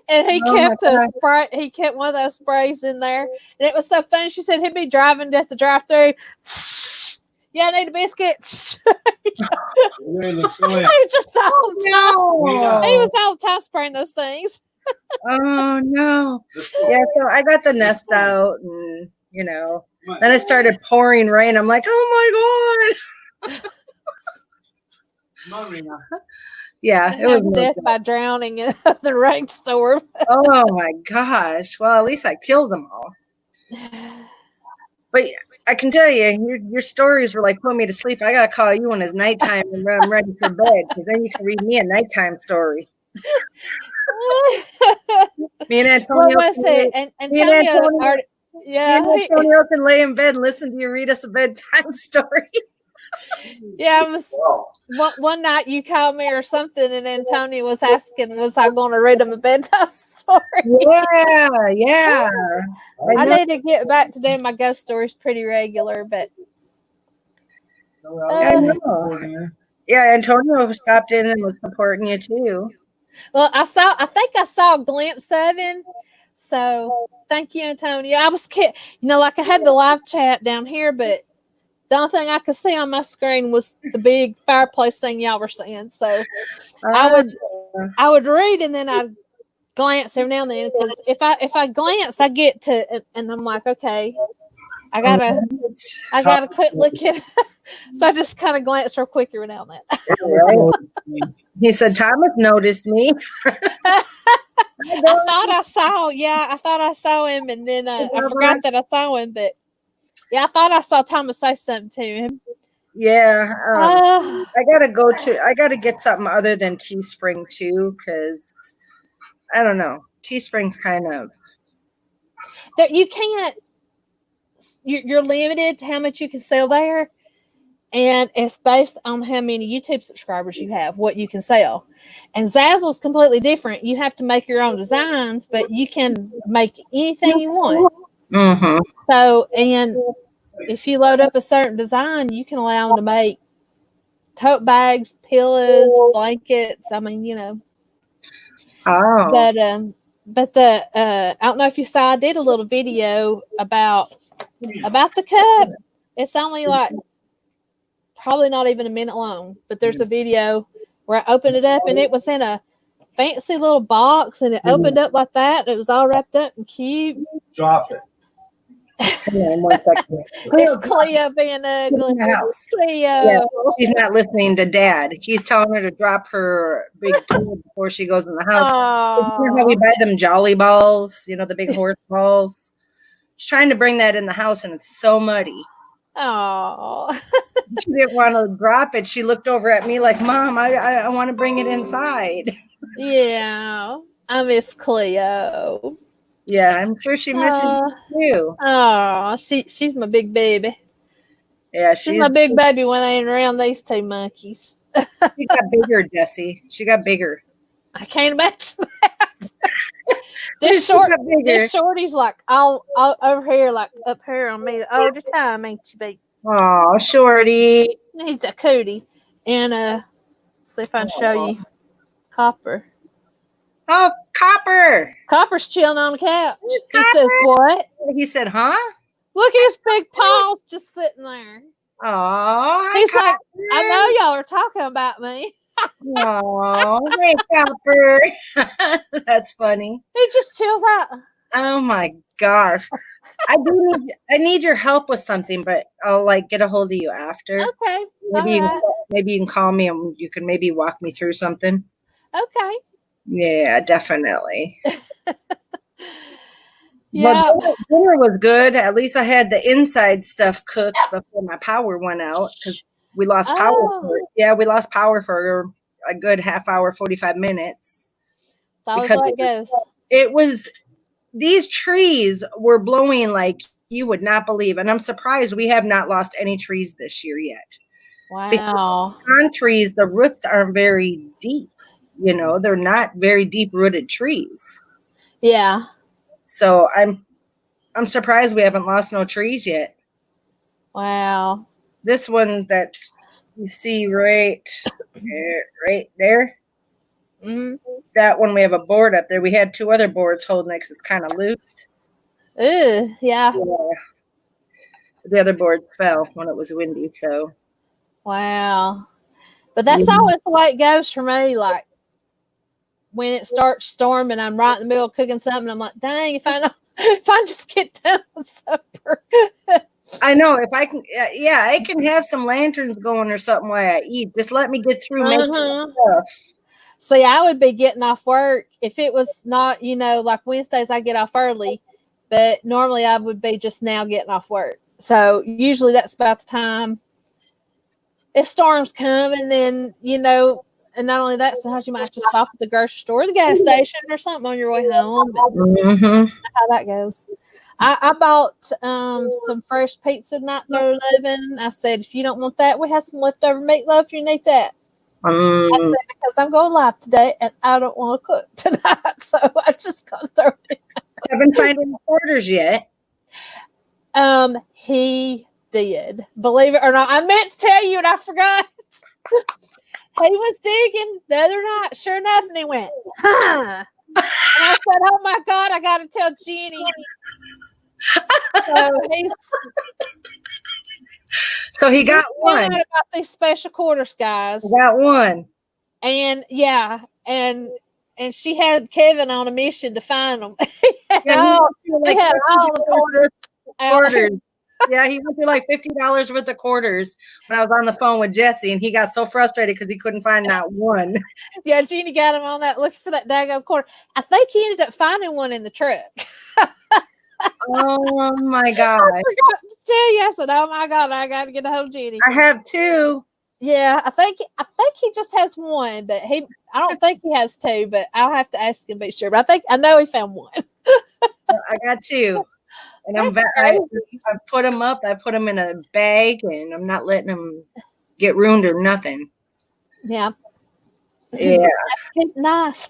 And he kept a spray. He kept one of those sprays in there. And it was so funny. She said he'd be driving at the drive-thru. Yeah, I need a biscuit. He was just all the time. He was all the time spraying those things. Oh no. Yeah, so I got the nest out, and then it started pouring rain. I'm like, oh my God. Yeah, it was death by drowning in the rainstorm. Oh my gosh! Well, at least I killed them all. But I can tell you, your stories were like putting me to sleep. I gotta call you when it's nighttime and I'm ready for bed, because then you can read me a nighttime story. Me and Antonio. What was it? Antonio. Antonio can lay in bed and listen to you read us a bedtime story. Yeah, it was one night you called me or something, and Antonio was asking, was I going to read him a bedtime story? Yeah. I need to get back to doing my ghost stories pretty regular, but I know. Yeah, Antonio stopped in and was supporting you too. Well, I think I saw a glimpse of him. So thank you, Antonio. I was like I had the live chat down here, but the only thing I could see on my screen was the big fireplace thing y'all were saying. So I would read, and then I'd glance every now and then, because if I glance, I get to, and I'm like, okay, I gotta quit looking. So I just kind of glance real quick every now and then. He said, Thomas noticed me. I thought I saw him, and then I forgot that I saw him, but yeah, I thought I saw Thomas say something to him. Yeah. I gotta get something other than Teespring too, because I don't know. Teespring's kind of that you can't. You're limited to how much you can sell there, and it's based on how many YouTube subscribers you have, what you can sell. And Zazzle's completely different. You have to make your own designs, but you can make anything you want. Mm-hmm. So, and if you load up a certain design, you can allow them to make tote bags, pillows, blankets. I mean, Oh. But I don't know if you saw, I did a little video about the cup. It's only like probably not even a minute long, but there's a video where I opened it up and it was in a fancy little box and it opened up like that. And it was all wrapped up and cute. Drop it. Hang on 1 second. It's Cleo being ugly. In the house. Cleo. Yeah, she's not listening to Dad. He's telling her to drop her big toy before she goes in the house. You know how we buy them Jolly balls, you know, the big horse balls? She's trying to bring that in the house, and it's so muddy. Oh. She didn't want to drop it. She looked over at me like, Mom, I want to bring it inside. Yeah. I miss Cleo. Yeah, I'm sure she misses you too. Oh, she's my big baby. Yeah, She's my big baby when I ain't around these two monkeys. She got bigger, Jessie. She got bigger. I can't imagine that. This shorty's like all over here, like up here on me all the time, ain't you, baby? Oh, shorty. He's a cootie. And see if I can show you Copper. Oh, Copper. Copper's chilling on the couch. Copper. He says, what? He said, huh? Look at his big paws just sitting there. Oh, he's Copper. Like, I know y'all are talking about me. Oh, hey, Copper. That's funny. He just chills out. Oh my gosh. I need your help with something, but I'll like get a hold of you after. Okay. Maybe you can call me and you can maybe walk me through something. Okay. Yeah, definitely. Yeah. But dinner was good. At least I had the inside stuff cooked before my power went out because we lost power. We lost power for a good half hour, 45 minutes. That's always how it goes. It was, these trees were blowing like you would not believe. And I'm surprised we have not lost any trees this year yet. Wow. Because on trees, the roots aren't very deep. You know, they're not very deep rooted trees. Yeah. So I'm surprised we haven't lost no trees yet. Wow. This one that you see right there. Mm-hmm. That one, we have a board up there. We had 2 other boards holding it because it's kind of loose. Yeah. The other board fell when it was windy. So. Wow. But that's always the way it goes for me. Like when it starts storming, I'm right in the middle of cooking something. I'm like, dang, if I just get done with supper. I know if I can, I can have some lanterns going or something while I eat. Just let me get through making stuff. See, I would be getting off work if it was not, like Wednesdays I get off early, but normally I would be just now getting off work. So usually that's about the time if storms come, and then, and not only that, sometimes you might have to stop at the grocery store or the gas station or something on your way home. How that goes. I bought some fresh pizza tonight through 11. I said, if you don't want that, we have some leftover meatloaf. You need that. I said, because I'm going live today and I don't want to cook tonight. So I just got to throw it in. Haven't found any quarters yet. He did. Believe it or not. I meant to tell you and I forgot. He was digging the other night. Sure enough, and he went, huh? And I said, oh my God, I got to tell Jenny. So he got one. About these special quarters, guys. He got one. And and she had Kevin on a mission to find them. He had all the quarters. Yeah, he went through like $50 worth of quarters when I was on the phone with Jessie, and he got so frustrated because he couldn't find not one. Yeah, Jeannie got him on that, looking for that daggone quarter. I think he ended up finding one in the truck. Oh my God. I forgot to tell you. I said, oh my God, I got to get a hold of Jeannie. I have 2. Yeah, I think he just has one, but I don't think he has 2, but I'll have to ask him to be sure. But I know he found one. I got 2. And I put them up. I put them in a bag, and I'm not letting them get ruined or nothing. Yeah. Yeah. Nice.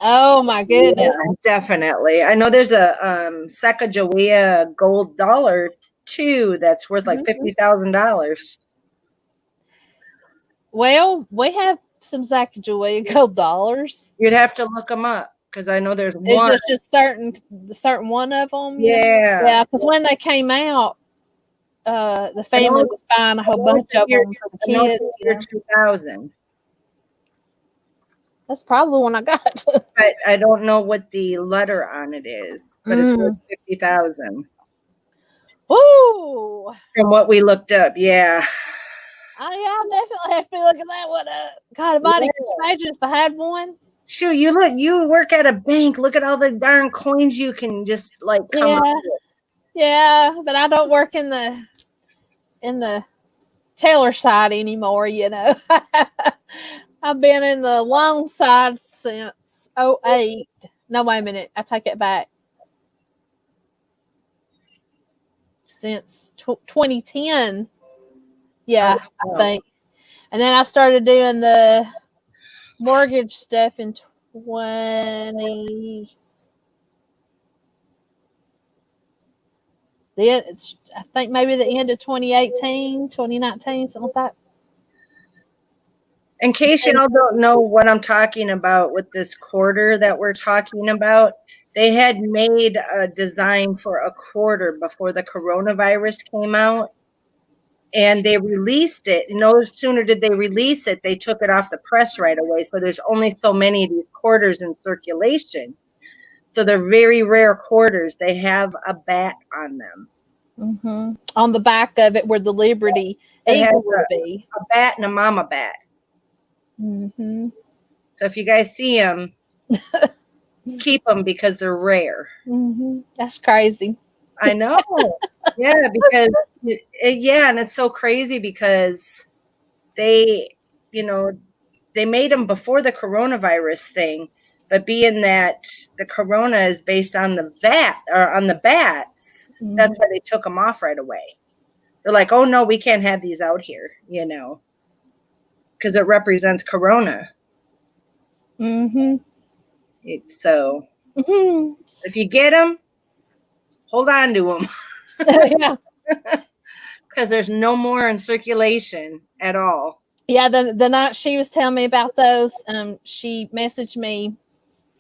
Oh my goodness. Yeah, definitely. I know there's a Sacagawea gold dollar too that's worth like $50,000. Well, we have some Sacagawea gold dollars. You'd have to look them up because I know there's one. Is it just certain one of them? Yeah. Yeah, because when they came out, the family was buying a whole bunch of them for the kids. Year 2000. That's probably the one I got. I don't know what the letter on it is, but it's worth $50,000. Woo! From what we looked up, yeah. I definitely have to be looking that one up. God Almighty, could you imagine if I had one? Shoot, you work at a bank. Look at all the darn coins you can just like come up with. Yeah, but I don't work in the Taylor side anymore, you know. I've been in the long side since 2008. No, wait a minute. I take it back. Since 2010. Yeah, I think. And then I started doing the mortgage stuff in 20. Then it's, I think maybe the end of 2018, 2019, something like that. In case y'all don't know what I'm talking about with this quarter that we're talking about, they had made a design for a quarter before the coronavirus came out. And they released it. No sooner did they release it, they took it off the press right away. So there's only so many of these quarters in circulation. So they're very rare quarters. They have a bat on them. Mm-hmm. On the back of it where the Liberty Eagle would be. A bat and a mama bat. Mm-hmm. So if you guys see them, keep them because they're rare. Mm-hmm. That's crazy. I know. Yeah, because and it's so crazy because they made them before the coronavirus thing, but being that the corona is based on the bats, that's why they took them off right away. They're like, oh no, we can't have these out here, because it represents corona. Mm-hmm. So if you get them, hold on to them. Yeah. Because there's no more in circulation at all. Yeah, the night she was telling me about those, she messaged me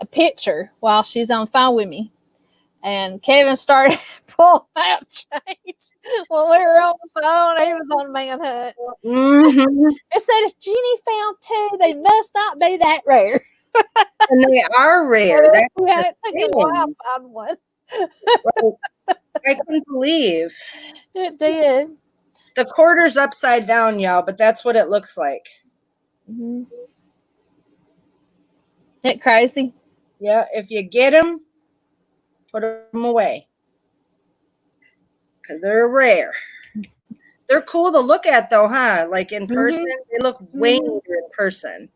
a picture while she's on phone with me. And Kevin started pulling out change while we were on the phone. He was on manhunt. Mm-hmm. It said if Jeannie found two, they must not be that rare. And they are rare. Yeah, it took a while to find one. I couldn't believe. It did. The quarter's upside down, y'all, but that's what it looks like. Mm-hmm. Isn't it crazy? Yeah, if you get them, put them away. Because they're rare. They're cool to look at, though, huh? Like in person, they look way neater in person.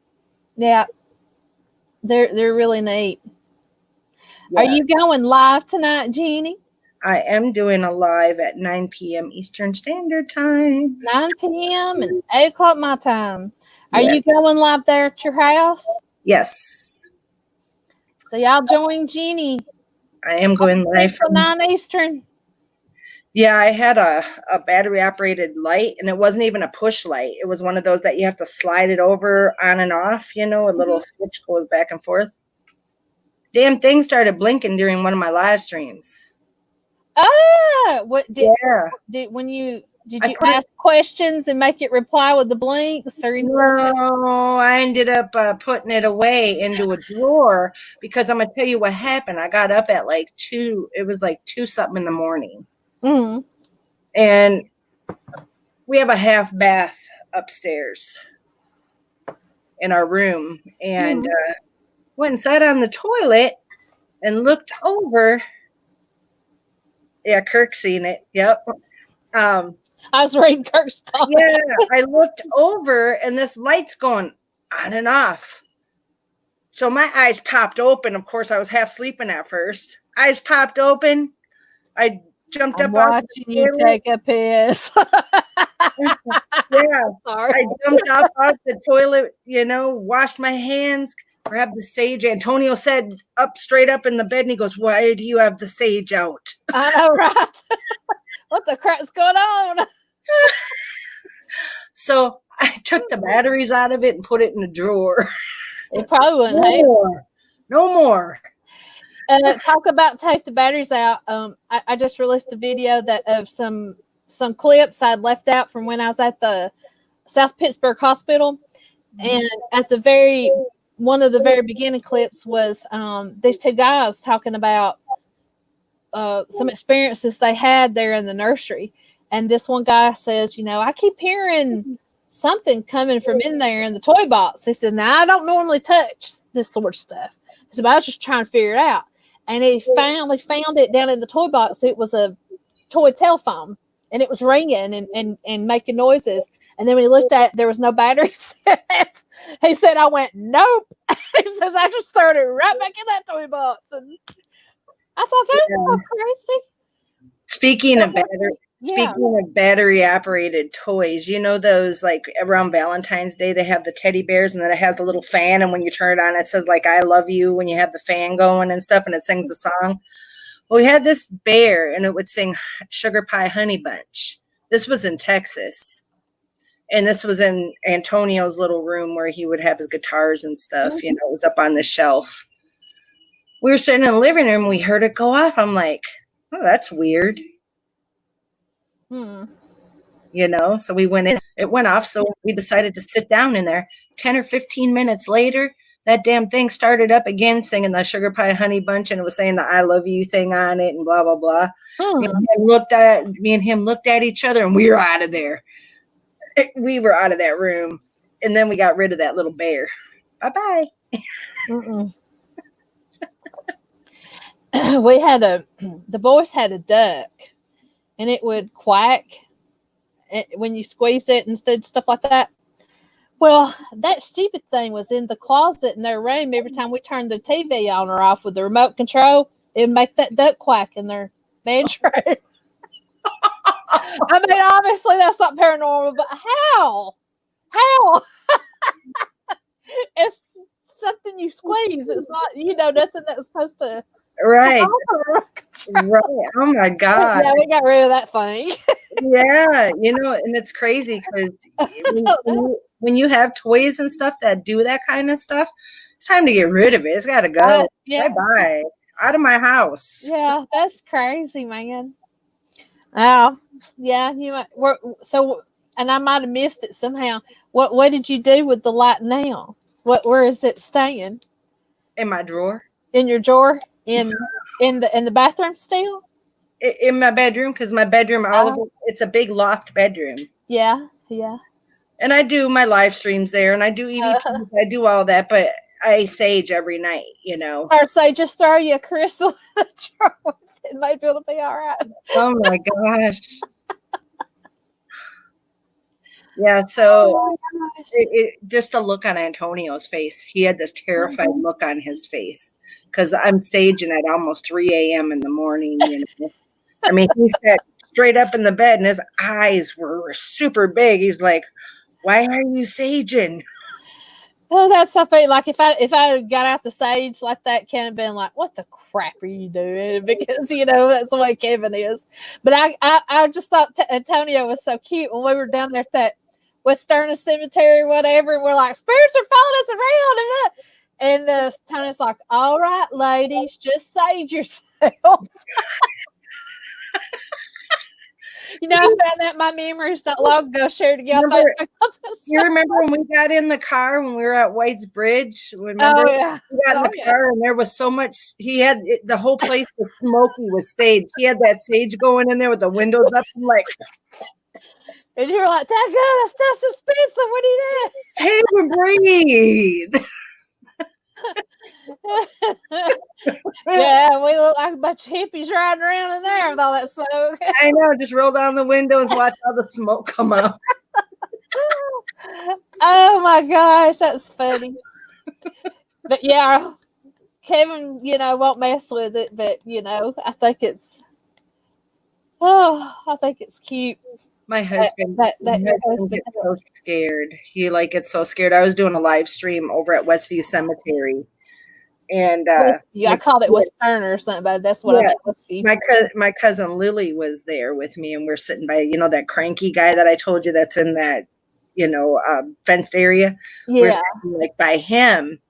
Yeah. They're really neat. Yeah. Are you going live tonight, Jeannie? I am doing a live at 9 p.m. Eastern Standard Time. 9 p.m. and 8 o'clock my time. Are you going live there at your house? Yes. So y'all join Jeannie. I am going live from 9 Eastern. Yeah, I had a battery-operated light, and it wasn't even a push light. It was one of those that you have to slide it over on and off, a little switch goes back and forth. Damn thing started blinking during one of my live streams. Ah, what did you ask questions and make it reply with the blinks? Or no, I ended up putting it away into a drawer because I'm gonna tell you what happened. I got up at like 2. It was like 2 something in the morning, and we have a half bath upstairs in our room, and went and sat on the toilet and looked over. Yeah, Kirk seen it. Yep. I was reading Kirk's comment. Yeah, I looked over and this light's going on and off. So my eyes popped open. Of course, I was half sleeping at first. Eyes popped open. I jumped up. Watching you take a piss. Yeah. Sorry. I jumped up off the toilet, washed my hands, grabbed the sage. Antonio said straight up in the bed, and he goes, "Why do you have the sage out?" I know, right? What the crap's going on? So I took the batteries out of it and put it in a drawer. It probably wouldn't No more. Talk about take the batteries out. I just released a video of some some clips I'd left out from when I was at the South Pittsburgh Hospital. And at one of the very beginning clips was these two guys talking about some experiences they had there in the nursery. And this one guy says, I keep hearing something coming from in there in the toy box. He says, now, I don't normally touch this sort of stuff. So I was just trying to figure it out. And he finally found it down in the toy box. It was a toy telephone, and it was ringing and making noises. And then when he looked at it, there was no batteries in it. He said, I went, nope. He says, I just threw it right back in that toy box. And I thought that was so crazy. Speaking of battery operated toys, those like around Valentine's Day, they have the teddy bears and then it has a little fan. And when you turn it on, it says like, I love you when you have the fan going and stuff and it sings a song. Well, we had this bear and it would sing Sugar Pie Honey Bunch. This was in Texas. And this was in Antonio's little room where he would have his guitars and stuff. It was up on the shelf. We were sitting in the living room. We heard it go off. I'm like, oh, that's weird. So we went in. It went off. So we decided to sit down in there. 10 or 15 minutes later, that damn thing started up again singing the Sugar Pie Honey Bunch. And it was saying the I love you thing on it and blah, blah, blah. Me and him looked at each other and we were out of there. We were out of that room, and then we got rid of that little bear. Bye-bye. The boys had a duck, and it would quack when you squeezed it and stuff like that. Well, that stupid thing was in the closet in their room. Every time we turned the TV on or off with the remote control, it would make that duck quack in their bedroom. I mean, obviously that's not paranormal, but how? It's something you squeeze. It's not, nothing that's supposed to. Right. Right. Oh my God. Yeah, we got rid of that thing. Yeah. And it's crazy because when you have toys and stuff that do that kind of stuff, it's time to get rid of it. It's got to go. Bye-bye. Out of my house. Yeah, that's crazy, man. Oh, yeah, and I might have missed it somehow. What did you do with the light now? Where is it staying? In my drawer. In your drawer? In the bathroom still? In my bedroom, because my bedroom, all of it, it's a big loft bedroom. Yeah. And I do my live streams there, and I do EVPs, I do all that, but I sage every night, Or say just throw you a crystal in a drawer. It might be able to be all right. Oh my gosh. Yeah, so just the look on Antonio's face. He had this terrified look on his face because I'm saging at almost 3 a.m. in the morning. I mean, he sat straight up in the bed and his eyes were super big. He's like, why are you saging? Oh, that's so funny. Like if I got out the sage like that, Ken had been like, "What the crap are you doing?" Because that's the way Kevin is. But I just thought Antonio was so cute when we were down there at that Westerna Cemetery, or whatever. And we're like, spirits are following us around, and Tony's like, "All right, ladies, just sage yourself." I found that in my memories not long ago. Shared together. You remember when we got in the car when we were at White's Bridge? Remember? Oh, yeah. We got in the car and there was so much. He had the whole place was smoky with sage. He had that sage going in there with the windows up. I'm like, and you were like, "Dad, God, that's just so expensive. What do you do?" Hey, breathe. Yeah, we look like a bunch of hippies riding around in there with all that smoke. I know, just roll down the windows, watch all the smoke come up. Oh my gosh, that's funny. But yeah, Kevin, won't mess with it, but I think it's cute. My husband, gets so scared. He gets so scared. I was doing a live stream over at Westview Cemetery, and I called it Westerner or something, but that's what I meant. Westview. My cousin Lily was there with me, and we're sitting by that cranky guy that I told you that's in that fenced area. Yeah. We're sitting by him,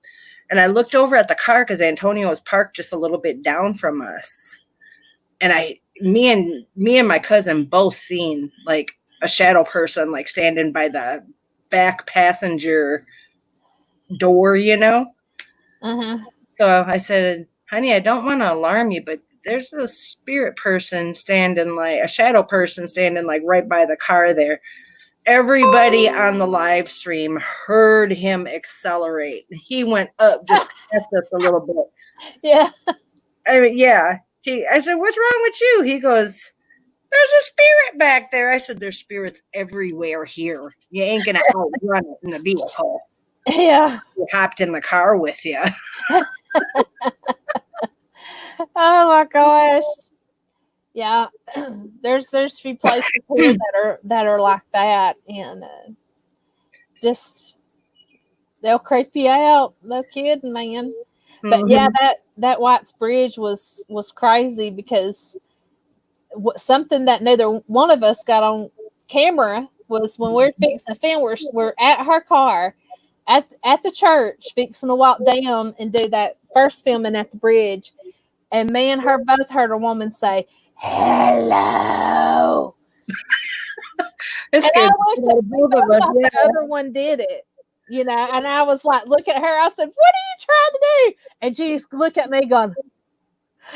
and I looked over at the car because Antonio was parked just a little bit down from us, and me and my cousin both seen like a shadow person like standing by the back passenger door, you know. So I said, honey, I don't want to alarm you, but there's a spirit person standing, like a shadow person standing like right by the car there. Everybody on the live stream heard him accelerate. He went up just past us a little bit. Yeah. I mean, yeah. I said, what's wrong with you? He goes, there's a spirit back there. I said, there's spirits everywhere here. You ain't going to outrun it in the vehicle. Yeah. He hopped in the car with you. Oh my gosh. Yeah. There's a few places here that are like that, and just they'll creep you out. No kidding, man. But yeah, that White's Bridge was crazy, because something that neither one of us got on camera was when we're fixing to film. We're at her car at the church, fixing to walk down and do that first filming at the bridge, and me and her both heard a woman say, "Hello." It's and good. I looked at the other one did it, you know, and I was like, look at her. I said, "What are you trying to do?" And she just looked at me going,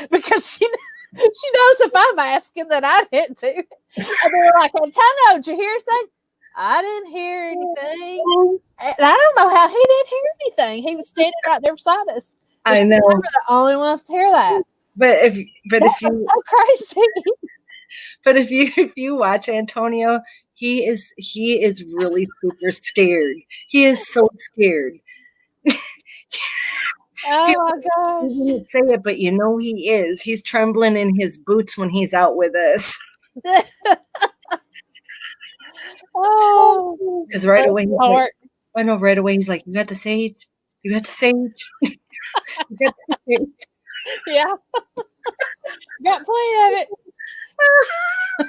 because she knows if I'm asking that I didn't too. And they were like, "Antonio, did you hear anything?" I didn't hear anything. And I don't know how he didn't hear anything. He was standing right there beside us. I know. We were the only ones to hear that. But if you so crazy. But if you watch Antonio, he is really super scared. He is so scared. Oh my gosh. He didn't say it, but you know he is. He's trembling in his boots when he's out with us. Oh, because right away he's like, I know, right away he's like, "You got the sage? You got the sage? You got the sage?" Yeah. Got plenty of it.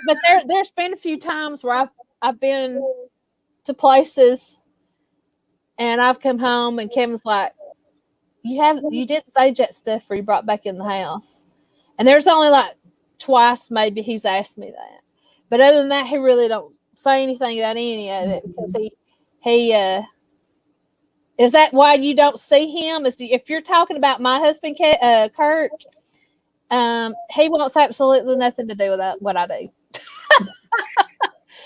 But there's been a few times where I've been to places and I've come home and Kevin's like, you did sage that stuff for you brought back in the house. And there's only like twice maybe he's asked me that. But other than that, he really don't say anything about any of it, because he is that why you don't see him? If you're talking about my husband, Kurt, he wants absolutely nothing to do with that, what I do.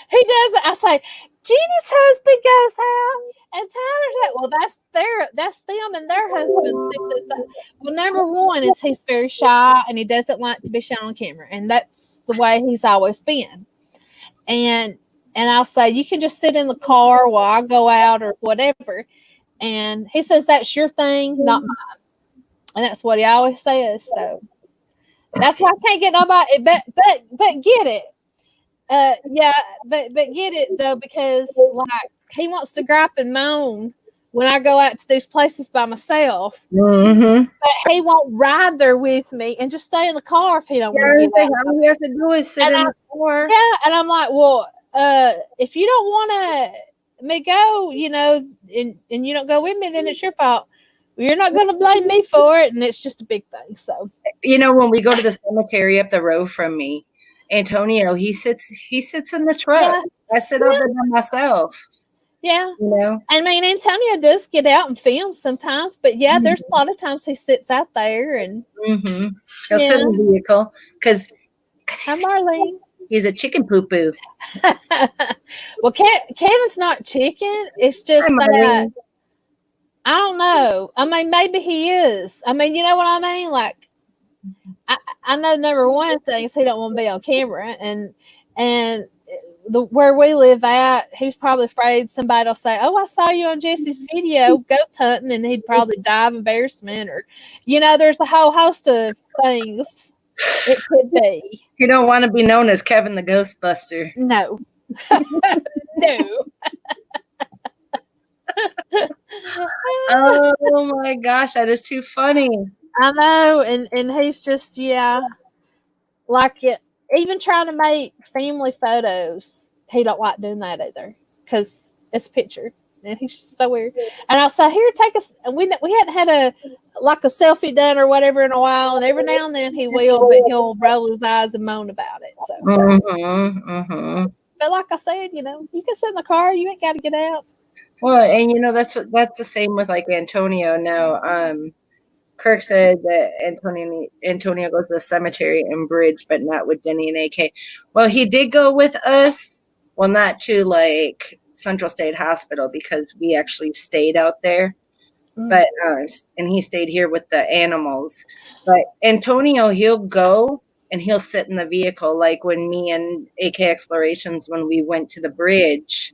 He doesn't. I say, Jeannie's husband goes out and Tyler's out. Well, that's them and their husbands. He says that. Well, number one is he's very shy and he doesn't like to be shown on camera, and that's the way he's always been. And I'll say, you can just sit in the car while I go out or whatever. And he says, that's your thing, not mine. And that's what he always says. So that's why I can't get nobody, but get it. Yeah, but get it though, because like he wants to gripe and moan when I go out to these places by myself. Mm-hmm. But he won't ride there with me and just stay in the car if he don't want to get out. All he has to do is sit in the car. Yeah, and I'm like, well, if you don't want me go, you know, and you don't go with me, then it's your fault. You're not going to blame me for it, and it's just a big thing. So, you know, when we go to the cemetery up the road from me, Antonio, he sits in the truck. Yeah. I sit over there by myself. Yeah. You know? I mean, Antonio does get out and film sometimes, but yeah, there's a lot of times he sits out there and he'll sit in the vehicle because hi, Marlene. He's a chicken poo-poo. Well, Kevin's not chicken. It's just that I don't know. I mean, maybe he is. I mean, you know what I mean? Like, I know number one thing is he don't want to be on camera, and where we live at, he's probably afraid somebody will say, "Oh, I saw you on Jessie's video ghost hunting," and he'd probably die of embarrassment, or, you know, there's a whole host of things it could be. You don't want to be known as Kevin the Ghostbuster. No. No. Oh my gosh, that is too funny. I know, and he's just, yeah, like it. Even trying to make family photos, he don't like doing that either, because it's a picture, and he's just so weird. And I'll say, "Here, take us." And we hadn't had like a selfie done or whatever in a while, and every now and then he will, but he'll roll his eyes and moan about it. So, but like I said, you can sit in the car. You ain't got to get out. Well, and that's the same with like Antonio now. Kirk said that Antonio goes to the cemetery and Bridge, but not with Jenny and AK. Well, he did go with us. Well, not to like Central State Hospital because we actually stayed out there. But and he stayed here with the animals. But Antonio, he'll go and he'll sit in the vehicle. Like when me and AK Explorations, when we went to the Bridge,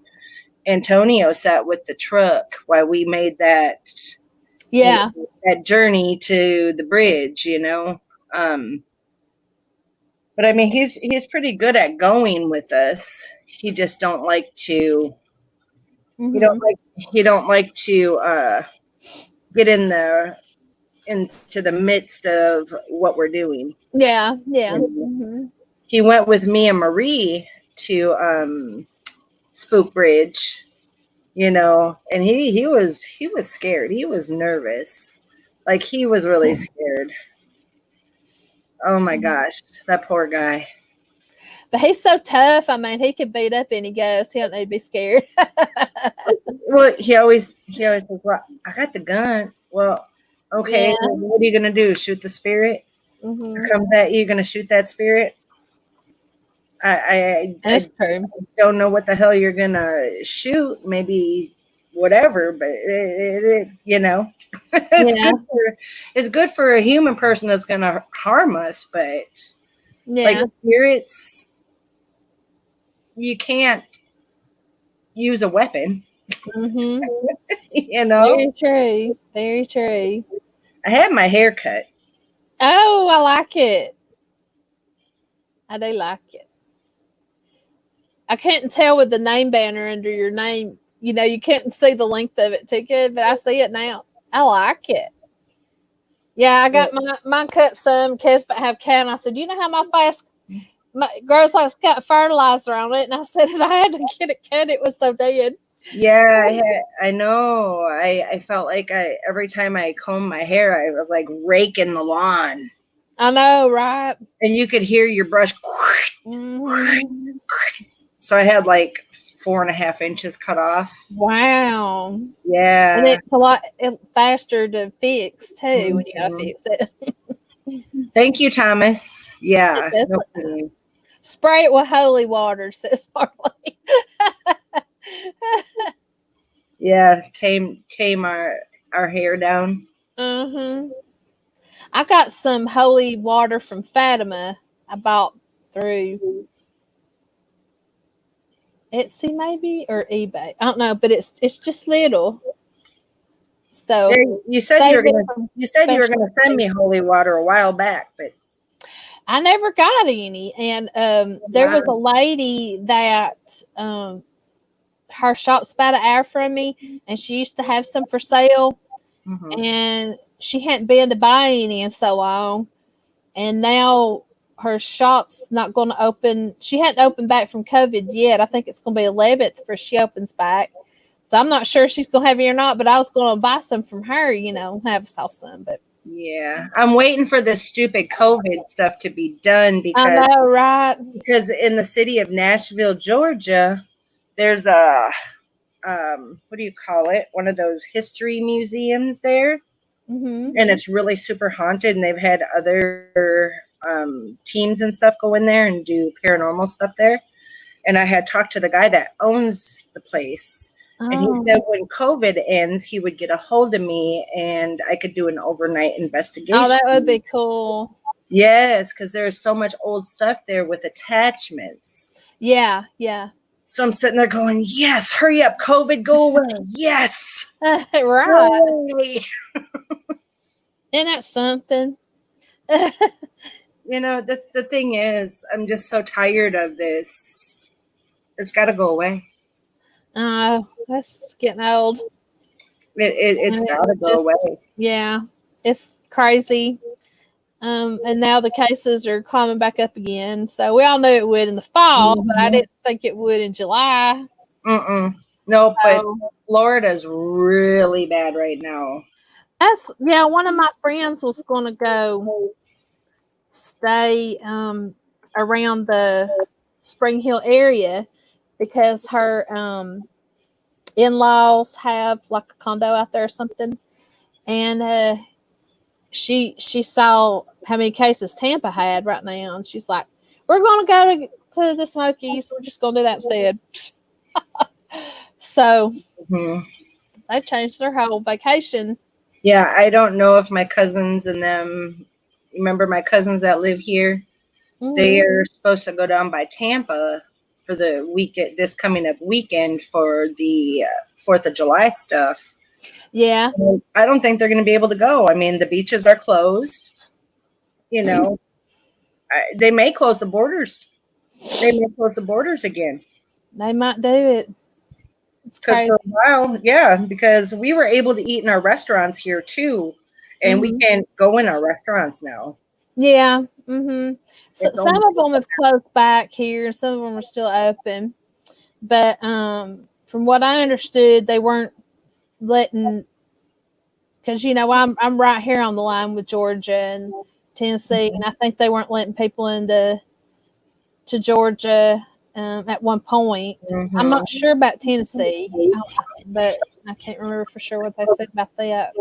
Antonio sat with the truck while we made that that journey to the Bridge, but I mean he's pretty good at going with us. He just don't like to he don't like to get into the midst of what we're doing. He went with me and Marie to Spook Bridge, and he was scared. He was nervous. Like he was really scared. Oh my gosh, that poor guy. But he's so tough. I mean, he could beat up any ghost. He don't need to be scared. Well, he always says, "Well, I got the gun." Well, okay. Well, what are you gonna do? Shoot the spirit? Comes at you, gonna shoot that spirit? I don't know what the hell you're gonna shoot. Maybe whatever, but it's good for a human person that's gonna harm us, but like spirits, you can't use a weapon. Very true. Very true. I had my hair cut. Oh, I like it. I do like it. I couldn't tell with the name banner under your name. You couldn't see the length of it too good, but I see it now. I like it. Yeah, I got mine cut some. Kids but have cat. And I said, "You know how my face grows like it's got fertilizer on it?" And I said, "I had to get it cut. It was so dead." Yeah, I know. I felt like every time I combed my hair, I was like raking the lawn. I know, right? And you could hear your brush. So I had like 4.5 inches cut off. Wow. Yeah. And it's a lot faster to fix too when you gotta fix it. Thank you, Thomas. Yeah. Spray it with holy water, says Marley. Yeah, tame our hair down. I got some holy water from Fatima I bought through Etsy maybe or eBay. I don't know, but it's just little. So you said you were gonna send me holy water a while back, but I never got any. And there was a lady that her shop's about an hour from me, and she used to have some for sale, and she hadn't been to buy any in so long, and now her shop's not going to open. She hadn't opened back from COVID yet. I think it's going to be 11th before she opens back. So I'm not sure if she's going to have any or not, but I was going to buy some from her, have some. But yeah, I'm waiting for this stupid COVID stuff to be done because I know, right? Because in the city of Nashville, Georgia, there's a what do you call it? One of those history museums there, and it's really super haunted. And they've had other teams and stuff go in there and do paranormal stuff there. And I had talked to the guy that owns the place, and he said when COVID ends, he would get a hold of me and I could do an overnight investigation. Oh, that would be cool. Yes, because there's so much old stuff there with attachments. Yeah, yeah. So I'm sitting there going, yes, hurry up, COVID, go away. Yes. Right. Isn't that something? The thing is, I'm just so tired of this. It's got to go away. Oh, that's getting old. It's got to go away. Yeah, it's crazy. And now the cases are climbing back up again. So we all knew it would in the fall, but I didn't think it would in July. No, but Florida's really bad right now. One of my friends was going to go stay around the Spring Hill area because her in-laws have like a condo out there or something, and she saw how many cases Tampa had right now, and she's like, "We're going to go to the Smokies. We're just going to do that instead." So they changed their whole vacation. Yeah, I don't know if my cousins and them. Remember my cousins that live here? They are supposed to go down by Tampa for the weekend, this coming up weekend for the 4th of July stuff. Yeah. I don't think they're going to be able to go. I mean, the beaches are closed. You know, they may close the borders. They may close the borders again. They might do it. It's crazy. For a while, yeah, because we were able to eat in our restaurants here too. And we can't go in our restaurants now. Yeah. So some of them have closed back here. Some of them are still open. But from what I understood, they weren't letting, because, you know, I'm right here on the line with Georgia and Tennessee, and I think they weren't letting people into Georgia at one point. I'm not sure about Tennessee, but I can't remember for sure what they said about that.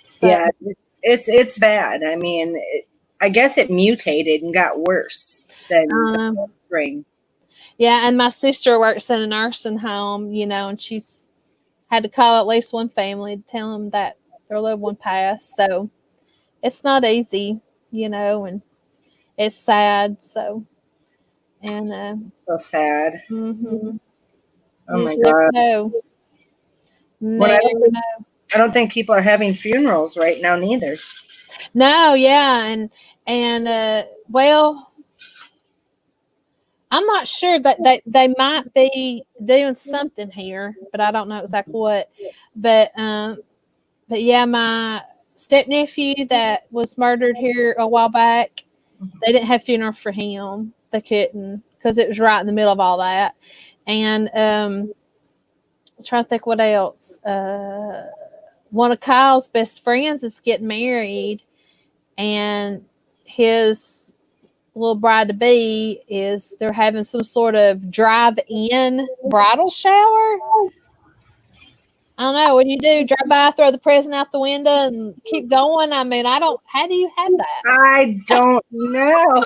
So, yeah, it's bad. I mean, I guess it mutated and got worse than the spring. Yeah, and my sister works in a nursing home, you know, and she's had to call at least one family to tell them that their loved one passed. So it's not easy, you know, and it's sad. So, and so sad. Oh my God. I don't think people are having funerals right now neither. No, yeah, and well, I'm not sure that they might be doing something here, but I don't know exactly what. But yeah, my stepnephew that was murdered here a while back, they didn't have funeral for him. They couldn't because it was right in the middle of all that. And I'm trying to think what else. One of Kyle's best friends is getting married, and his little bride to be they're having some sort of drive-in bridal shower. I don't know. What do you do? Drive by, throw the present out the window, and keep going? I mean, how do you have that? I don't know.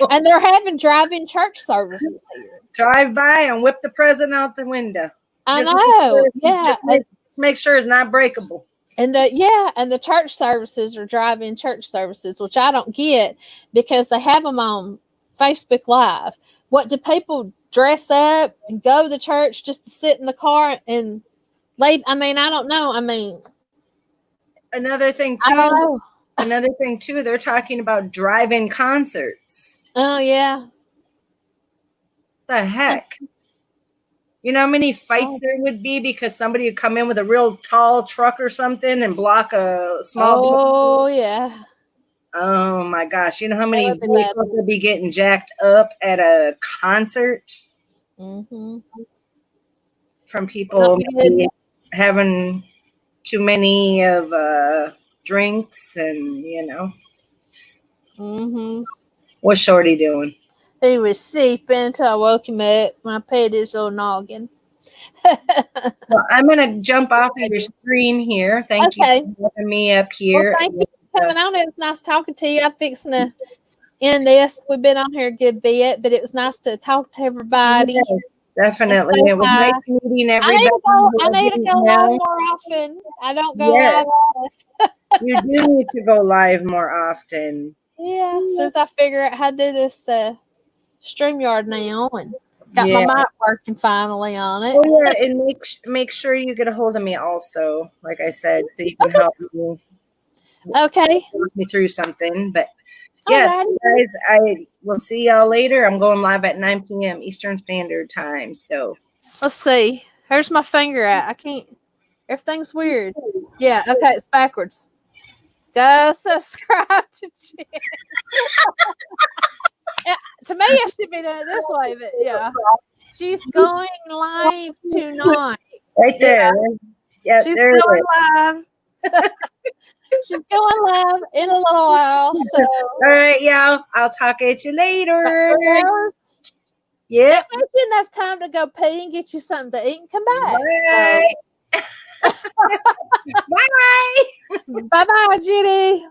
And they're having drive-in church services here. Drive by and whip the present out the window. I know. Yeah. Make sure it's not breakable. And the church services are drive-in church services, which I don't get because they have them on Facebook Live. What do people dress up and go to the church just to sit in the car and leave? I mean, I don't know. I mean, another thing too, they're talking about drive-in concerts. Oh yeah. The heck? You know how many fights there would be because somebody would come in with a real tall truck or something and block a small building? Yeah. Oh my gosh. You know how many vehicles would be getting jacked up at a concert? From people having too many of drinks and, you know. What's Shorty doing? He was sleeping until I woke him up when I paid his little noggin. Well, I'm going to jump off of your screen here. Thank you for having me up here. Well, thank you for coming on. It was nice talking to you. I'm fixing to end this. We've been on here a good bit, but it was nice to talk to everybody. Yes, definitely. It was nice meeting everybody. I need to go live more often. I don't go live often. You do need to go live more often. Yeah, since I figure out how to do this StreamYard now and got my mic working finally on it. Oh yeah, and make sure you get a hold of me also, like I said, so you can help me. Okay. Walk me through something. But yes, guys, I will see y'all later. I'm going live at 9 p.m. Eastern Standard Time. So let's see. Here's my finger at. I can't. Everything's weird. Yeah. Okay, it's backwards. Go subscribe to Jen. To me, I should be doing it this way, but yeah. She's going live tonight. Right there. Yeah, She's there it going is. live. She's going live in a little while. So, All right, y'all. I'll talk at you later. 3 hours. Yep. That gives you enough time to go pee and get you something to eat and come back. Bye. Bye. Bye-bye, Judy.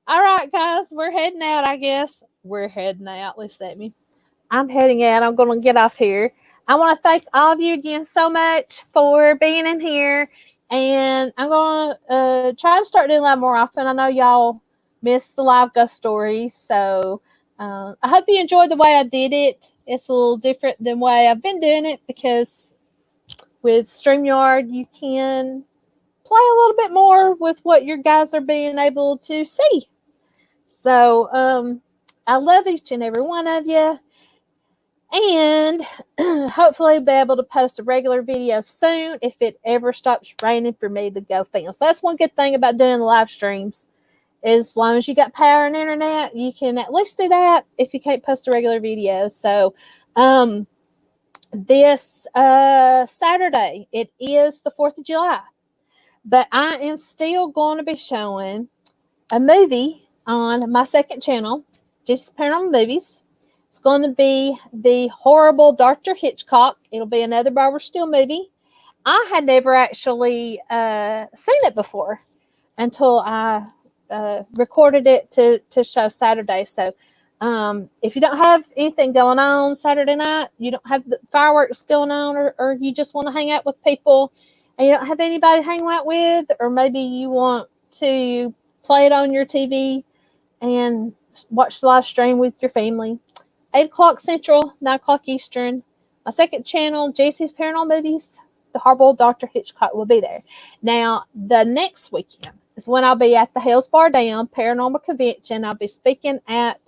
All right, guys, we're heading out, I guess. We're heading out. Listen at me. I'm heading out. I'm going to get off here. I want to thank all of you again so much for being in here. And I'm going to try to start doing that more often. I know y'all missed the live ghost stories. So I hope you enjoyed the way I did it. It's a little different than the way I've been doing it because with StreamYard, you can play a little bit more with what your guys are being able to see. So I love each and every one of you. And hopefully be able to post a regular video soon if it ever stops raining for me to go film. So that's one good thing about doing live streams. As long as you got power and internet, you can at least do that if you can't post a regular video. So this Saturday, it is the 4th of July. But I am still going to be showing a movie on my second channel, Jesse's Paranormal Movies. It's going to be the horrible Dr. Hitchcock. It'll be another Barbara Steele movie. I had never actually seen it before until I recorded it to show Saturday. So if you don't have anything going on Saturday night, you don't have the fireworks going on, or you just want to hang out with people and you don't have anybody to hang out with, or maybe you want to play it on your TV and watch the live stream with your family, 8 o'clock Central, 9 o'clock Eastern. My second channel, Jesse's Paranormal Movies, the horrible Dr. Hitchcock will be there. Now, the next weekend is when I'll be at the Hell's Bar Down Paranormal Convention. I'll be speaking at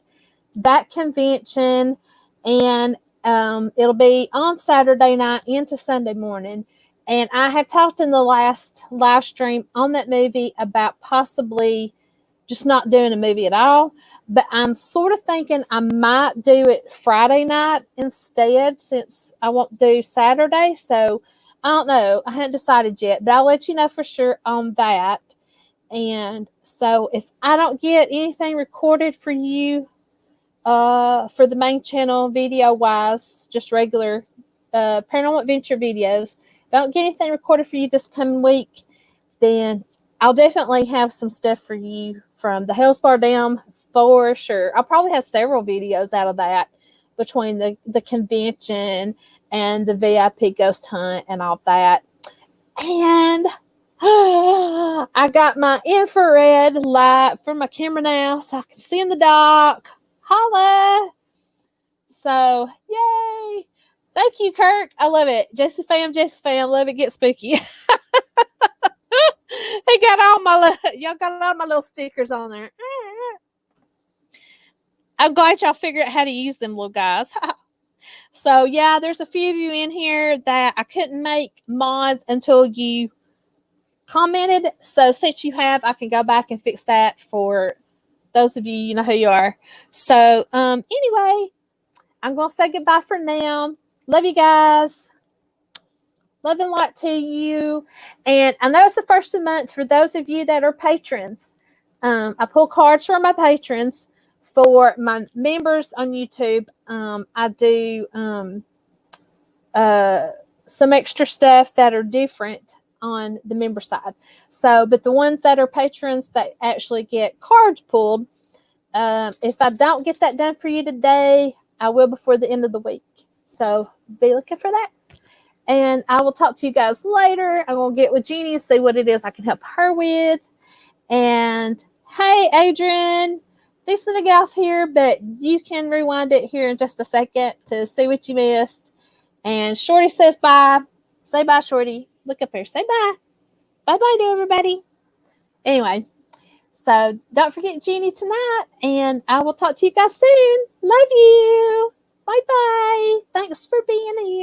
that convention, and it'll be on Saturday night into Sunday morning. And I have talked in the last live stream on that movie about possibly just not doing a movie at all. But I'm sort of thinking I might do it Friday night instead, since I won't do Saturday. So I don't know. I haven't decided yet, but I'll let you know for sure on that. And so if I don't get anything recorded for you for the main channel video wise, just regular Paranormal Adventure videos, if I don't get anything recorded for you this coming week, then I'll definitely have some stuff for you from the Hell's Bar Dam for sure. I'll probably have several videos out of that between the convention and the VIP ghost hunt and all that. And I got my infrared light for my camera now so I can see in the dark. Holla! So, yay! Thank you, Kirk. I love it. Jessie fam, love it. Get spooky. He got all y'all got all my little stickers on there. I'm glad y'all figured out how to use them little guys. So yeah, there's a few of you in here that I couldn't make mods until you commented. So since you have, I can go back and fix that for those of you, you know who you are. So anyway, I'm gonna say goodbye for now. Love you guys. Love and light to you. And I know it's the first of the month for those of you that are patrons. I pull cards for my patrons. For my members on YouTube, I do some extra stuff that are different on the member side. So, but the ones that are patrons that actually get cards pulled, if I don't get that done for you today, I will before the end of the week. So be looking for that. And I will talk to you guys later. I'm going to get with Jeannie and see what it is I can help her with. And hey, Adrian, fixing to get off here, but you can rewind it here in just a second to see what you missed. And Shorty says bye. Say bye, Shorty. Look up here. Say bye. Bye-bye to everybody. Anyway, so don't forget Jeannie tonight, and I will talk to you guys soon. Love you. Bye-bye. Thanks for being here.